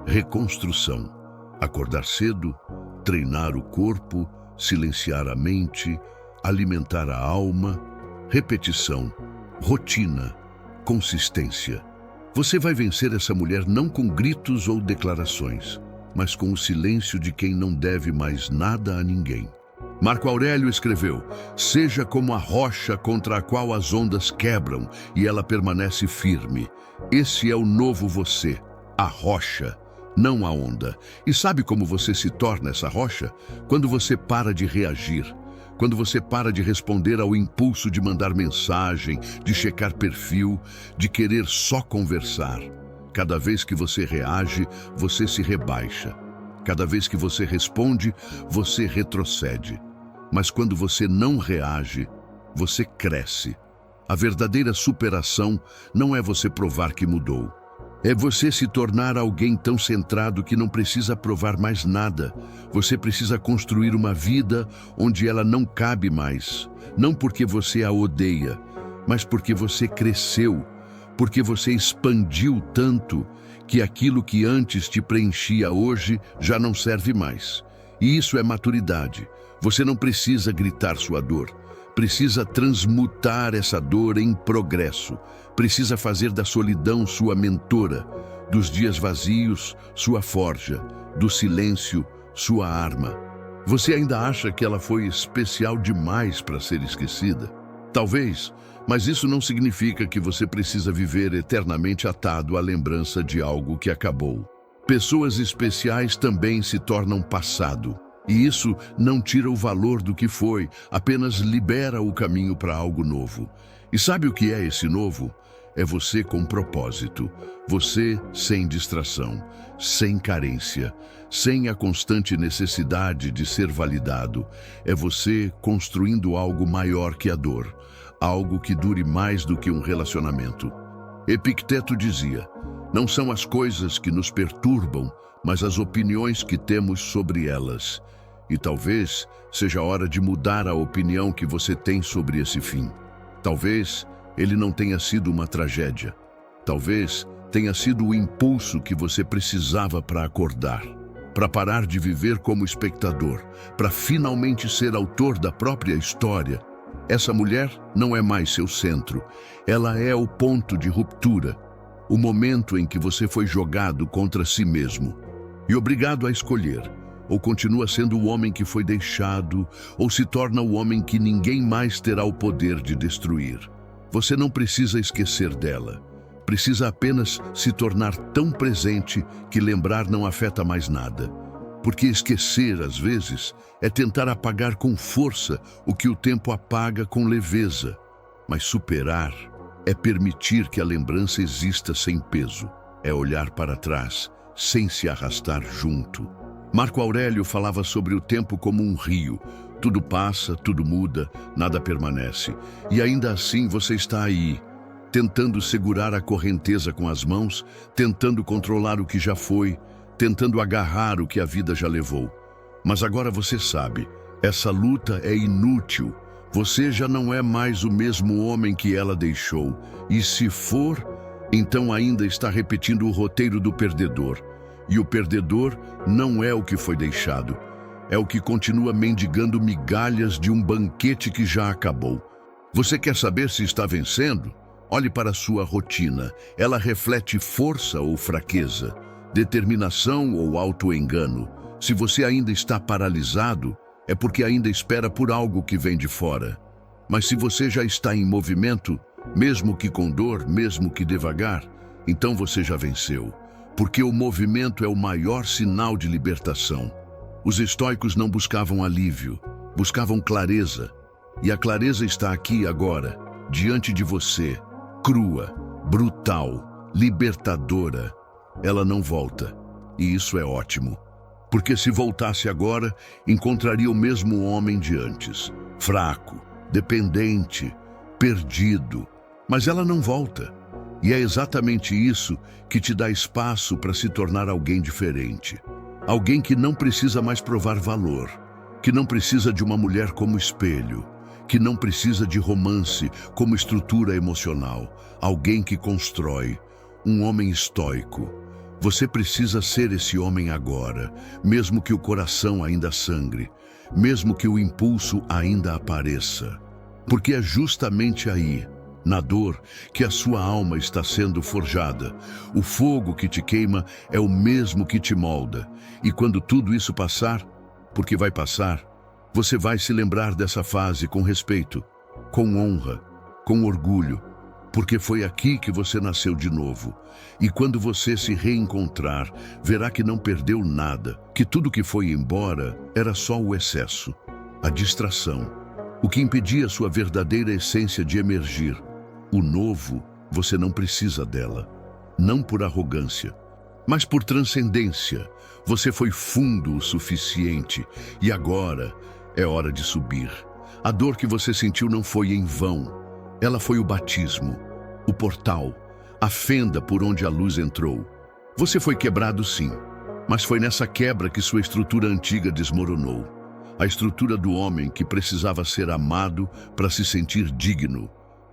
reconstrução. Acordar cedo, treinar o corpo, silenciar a mente, alimentar a alma, repetição, rotina, consistência. Você vai vencer essa mulher não com gritos ou declarações, mas com o silêncio de quem não deve mais nada a ninguém. Marco Aurélio escreveu: seja como a rocha contra a qual as ondas quebram e ela permanece firme. Esse é o novo você, a rocha, não a onda. E sabe como você se torna essa rocha? Quando você para de reagir. Quando você para de responder ao impulso de mandar mensagem, de checar perfil, de querer só conversar. Cada vez que você reage, você se rebaixa. Cada vez que você responde, você retrocede. Mas quando você não reage, você cresce. A verdadeira superação não é você provar que mudou. É você se tornar alguém tão centrado que não precisa provar mais nada. Você precisa construir uma vida onde ela não cabe mais. Não porque você a odeia, mas porque você cresceu, porque você expandiu tanto que aquilo que antes te preenchia hoje já não serve mais. E isso é maturidade. Você não precisa gritar sua dor. Precisa transmutar essa dor em progresso. Precisa fazer da solidão sua mentora, dos dias vazios sua forja, do silêncio sua arma. Você ainda acha que ela foi especial demais para ser esquecida? Talvez, mas isso não significa que você precisa viver eternamente atado à lembrança de algo que acabou. Pessoas especiais também se tornam passado. E isso não tira o valor do que foi, apenas libera o caminho para algo novo. E sabe o que é esse novo? É você com propósito, você sem distração, sem carência, sem a constante necessidade de ser validado. É você construindo algo maior que a dor, algo que dure mais do que um relacionamento. Epicteto dizia: não são as coisas que nos perturbam, mas as opiniões que temos sobre elas. E talvez seja a hora de mudar a opinião que você tem sobre esse fim. Talvez ele não tenha sido uma tragédia. Talvez tenha sido o impulso que você precisava para acordar, para parar de viver como espectador, para finalmente ser autor da própria história. Essa mulher não é mais seu centro. Ela é o ponto de ruptura, o momento em que você foi jogado contra si mesmo e obrigado a escolher. Ou continua sendo o homem que foi deixado, ou se torna o homem que ninguém mais terá o poder de destruir. Você não precisa esquecer dela. Precisa apenas se tornar tão presente que lembrar não afeta mais nada. Porque esquecer, às vezes, é tentar apagar com força o que o tempo apaga com leveza. Mas superar é permitir que a lembrança exista sem peso. É olhar para trás, sem se arrastar junto. Marco Aurélio falava sobre o tempo como um rio. Tudo passa, tudo muda, nada permanece. E ainda assim você está aí, tentando segurar a correnteza com as mãos, tentando controlar o que já foi, tentando agarrar o que a vida já levou. Mas agora você sabe, essa luta é inútil. Você já não é mais o mesmo homem que ela deixou. E se for, então ainda está repetindo o roteiro do perdedor. E o perdedor não é o que foi deixado. É o que continua mendigando migalhas de um banquete que já acabou. Você quer saber se está vencendo? Olhe para a sua rotina. Ela reflete força ou fraqueza, determinação ou auto-engano. Se você ainda está paralisado, é porque ainda espera por algo que vem de fora. Mas se você já está em movimento, mesmo que com dor, mesmo que devagar, então você já venceu. Porque o movimento é o maior sinal de libertação. Os estoicos não buscavam alívio, buscavam clareza. E a clareza está aqui agora, diante de você, crua, brutal, libertadora. Ela não volta, e isso é ótimo. Porque se voltasse agora, encontraria o mesmo homem de antes, fraco, dependente, perdido. Mas ela não volta. E é exatamente isso que te dá espaço para se tornar alguém diferente. Alguém que não precisa mais provar valor, que não precisa de uma mulher como espelho, que não precisa de romance como estrutura emocional. Alguém que constrói, um homem estoico. Você precisa ser esse homem agora, mesmo que o coração ainda sangre, mesmo que o impulso ainda apareça. Porque é justamente aí, na dor, que a sua alma está sendo forjada. O fogo que te queima é o mesmo que te molda. E quando tudo isso passar, porque vai passar, você vai se lembrar dessa fase com respeito, com honra, com orgulho, porque foi aqui que você nasceu de novo. E quando você se reencontrar, verá que não perdeu nada, que tudo que foi embora era só o excesso, a distração, o que impedia sua verdadeira essência de emergir. O novo, você não precisa dela. Não por arrogância, mas por transcendência. Você foi fundo o suficiente e agora é hora de subir. A dor que você sentiu não foi em vão. Ela foi o batismo, o portal, a fenda por onde a luz entrou. Você foi quebrado sim, mas foi nessa quebra que sua estrutura antiga desmoronou. A estrutura do homem que precisava ser amado para se sentir digno,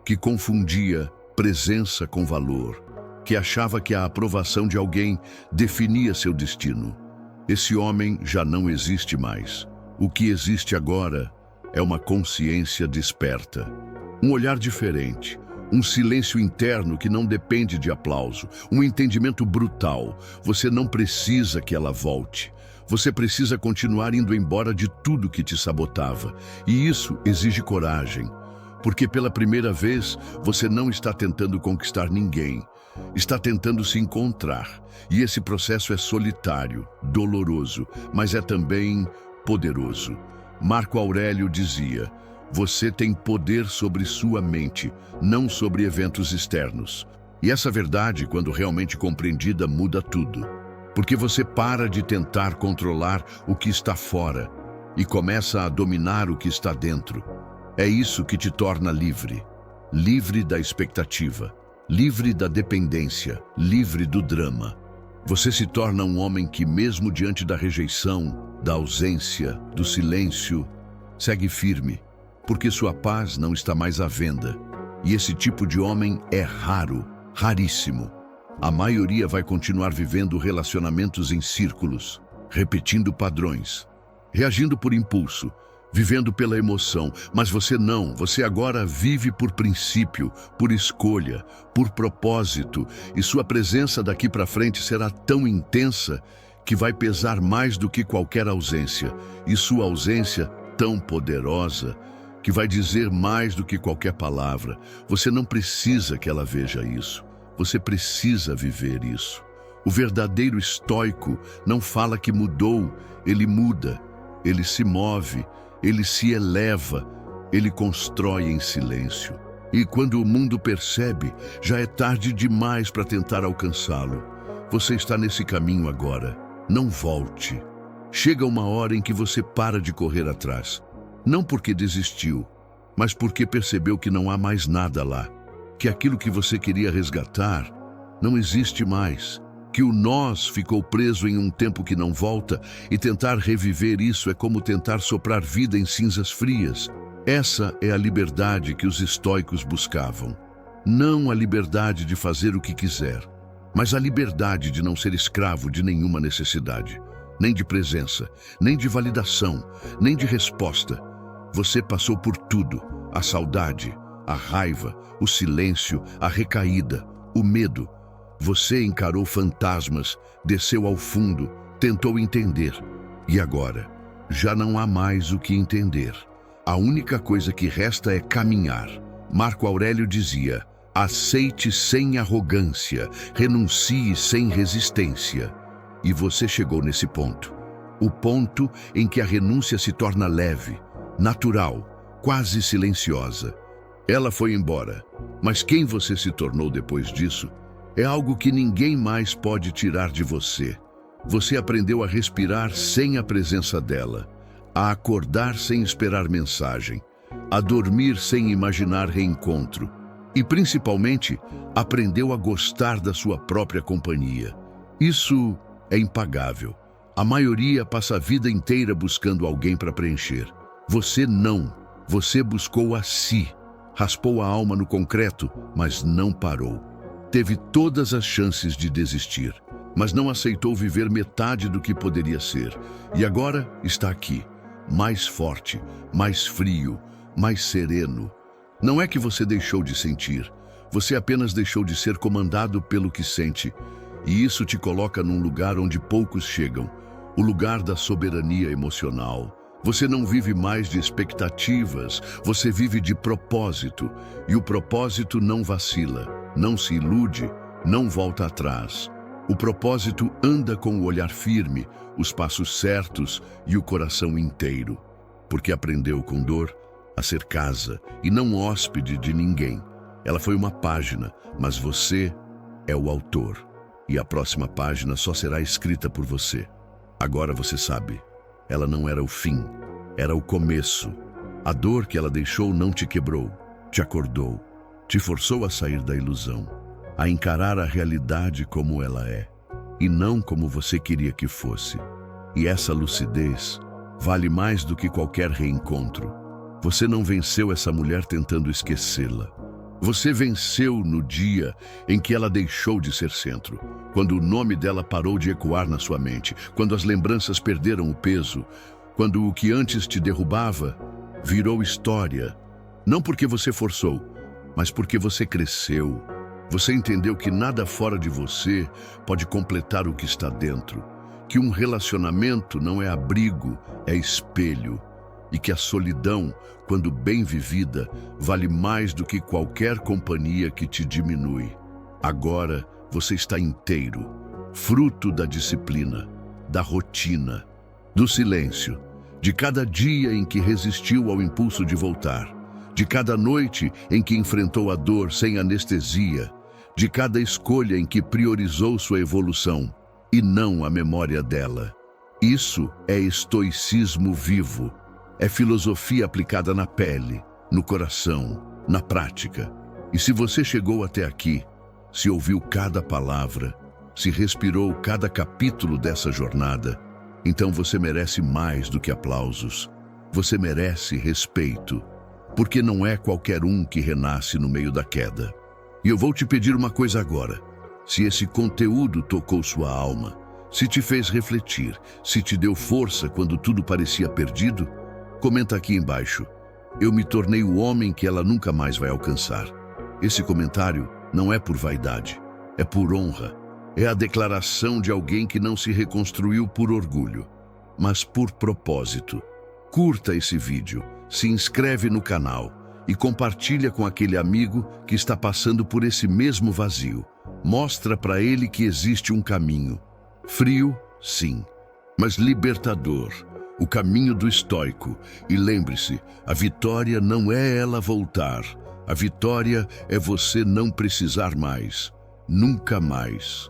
que confundia presença com valor, que achava que a aprovação de alguém definia seu destino. Esse homem já não existe mais. O que existe agora é uma consciência desperta, um olhar diferente, um silêncio interno que não depende de aplauso, um entendimento brutal. Você não precisa que ela volte. Você precisa continuar indo embora de tudo que te sabotava. E isso exige coragem, porque pela primeira vez você não está tentando conquistar ninguém, está tentando se encontrar. E esse processo é solitário, doloroso, mas é também poderoso. Marco Aurélio dizia: você tem poder sobre sua mente, não sobre eventos externos. E essa verdade, quando realmente compreendida, muda tudo. Porque você para de tentar controlar o que está fora e começa a dominar o que está dentro. É isso que te torna livre. Livre da expectativa, livre da dependência, livre do drama. Você se torna um homem que, mesmo diante da rejeição, da ausência, do silêncio, segue firme, porque sua paz não está mais à venda. E esse tipo de homem é raro, raríssimo. A maioria vai continuar vivendo relacionamentos em círculos, repetindo padrões, reagindo por impulso, vivendo pela emoção. Mas você não, você agora vive por princípio, por escolha, por propósito, e sua presença daqui para frente será tão intensa que vai pesar mais do que qualquer ausência, e sua ausência tão poderosa que vai dizer mais do que qualquer palavra. Você não precisa que ela veja isso. Você precisa viver isso. O verdadeiro estoico não fala que mudou, ele muda, ele se move, ele se eleva, ele constrói em silêncio. E quando o mundo percebe, já é tarde demais para tentar alcançá-lo. Você está nesse caminho agora. Não volte. Chega uma hora em que você para de correr atrás. Não porque desistiu, mas porque percebeu que não há mais nada lá. Que aquilo que você queria resgatar não existe mais, que o nós ficou preso em um tempo que não volta, e tentar reviver isso é como tentar soprar vida em cinzas frias. Essa é a liberdade que os estoicos buscavam. Não a liberdade de fazer o que quiser, mas a liberdade de não ser escravo de nenhuma necessidade, nem de presença, nem de validação, nem de resposta. Você passou por tudo: a saudade, a raiva, o silêncio, a recaída, o medo. Você encarou fantasmas, desceu ao fundo, tentou entender. E agora? Já não há mais o que entender. A única coisa que resta é caminhar. Marco Aurélio dizia: aceite sem arrogância, renuncie sem resistência. E você chegou nesse ponto. O ponto em que a renúncia se torna leve, natural, quase silenciosa. Ela foi embora, mas quem você se tornou depois disso é algo que ninguém mais pode tirar de você. Você aprendeu a respirar sem a presença dela, a acordar sem esperar mensagem, a dormir sem imaginar reencontro e, principalmente, aprendeu a gostar da sua própria companhia. Isso é impagável. A maioria passa a vida inteira buscando alguém para preencher. Você não. Você buscou a si. Raspou a alma no concreto, mas não parou. Teve todas as chances de desistir, mas não aceitou viver metade do que poderia ser. E agora está aqui, mais forte, mais frio, mais sereno. Não é que você deixou de sentir, você apenas deixou de ser comandado pelo que sente. E isso te coloca num lugar onde poucos chegam, o lugar da soberania emocional. Você não vive mais de expectativas, você vive de propósito. E o propósito não vacila, não se ilude, não volta atrás. O propósito anda com o olhar firme, os passos certos e o coração inteiro. Porque aprendeu com dor a ser casa e não hóspede de ninguém. Ela foi uma página, mas você é o autor. E a próxima página só será escrita por você. Agora você sabe. Ela não era o fim, era o começo. A dor que ela deixou não te quebrou, te acordou, te forçou a sair da ilusão, a encarar a realidade como ela é, e não como você queria que fosse. E essa lucidez vale mais do que qualquer reencontro. Você não venceu essa mulher tentando esquecê-la. Você venceu no dia em que ela deixou de ser centro, quando o nome dela parou de ecoar na sua mente, quando as lembranças perderam o peso, quando o que antes te derrubava virou história. Não porque você forçou, mas porque você cresceu. Você entendeu que nada fora de você pode completar o que está dentro, que um relacionamento não é abrigo, é espelho, e que a solidão, quando bem vivida, vale mais do que qualquer companhia que te diminui. Agora você está inteiro, fruto da disciplina, da rotina, do silêncio, de cada dia em que resistiu ao impulso de voltar, de cada noite em que enfrentou a dor sem anestesia, de cada escolha em que priorizou sua evolução e não a memória dela. Isso é estoicismo vivo. É filosofia aplicada na pele, no coração, na prática. E se você chegou até aqui, se ouviu cada palavra, se respirou cada capítulo dessa jornada, então você merece mais do que aplausos. Você merece respeito, porque não é qualquer um que renasce no meio da queda. E eu vou te pedir uma coisa agora. Se esse conteúdo tocou sua alma, se te fez refletir, se te deu força quando tudo parecia perdido, comenta aqui embaixo. Eu me tornei o homem que ela nunca mais vai alcançar. Esse comentário não é por vaidade, é por honra. É a declaração de alguém que não se reconstruiu por orgulho, mas por propósito. Curta esse vídeo, se inscreve no canal e compartilha com aquele amigo que está passando por esse mesmo vazio. Mostra para ele que existe um caminho. Frio, sim, mas libertador. O caminho do estoico. E lembre-se, a vitória não é ela voltar. A vitória é você não precisar mais. Nunca mais.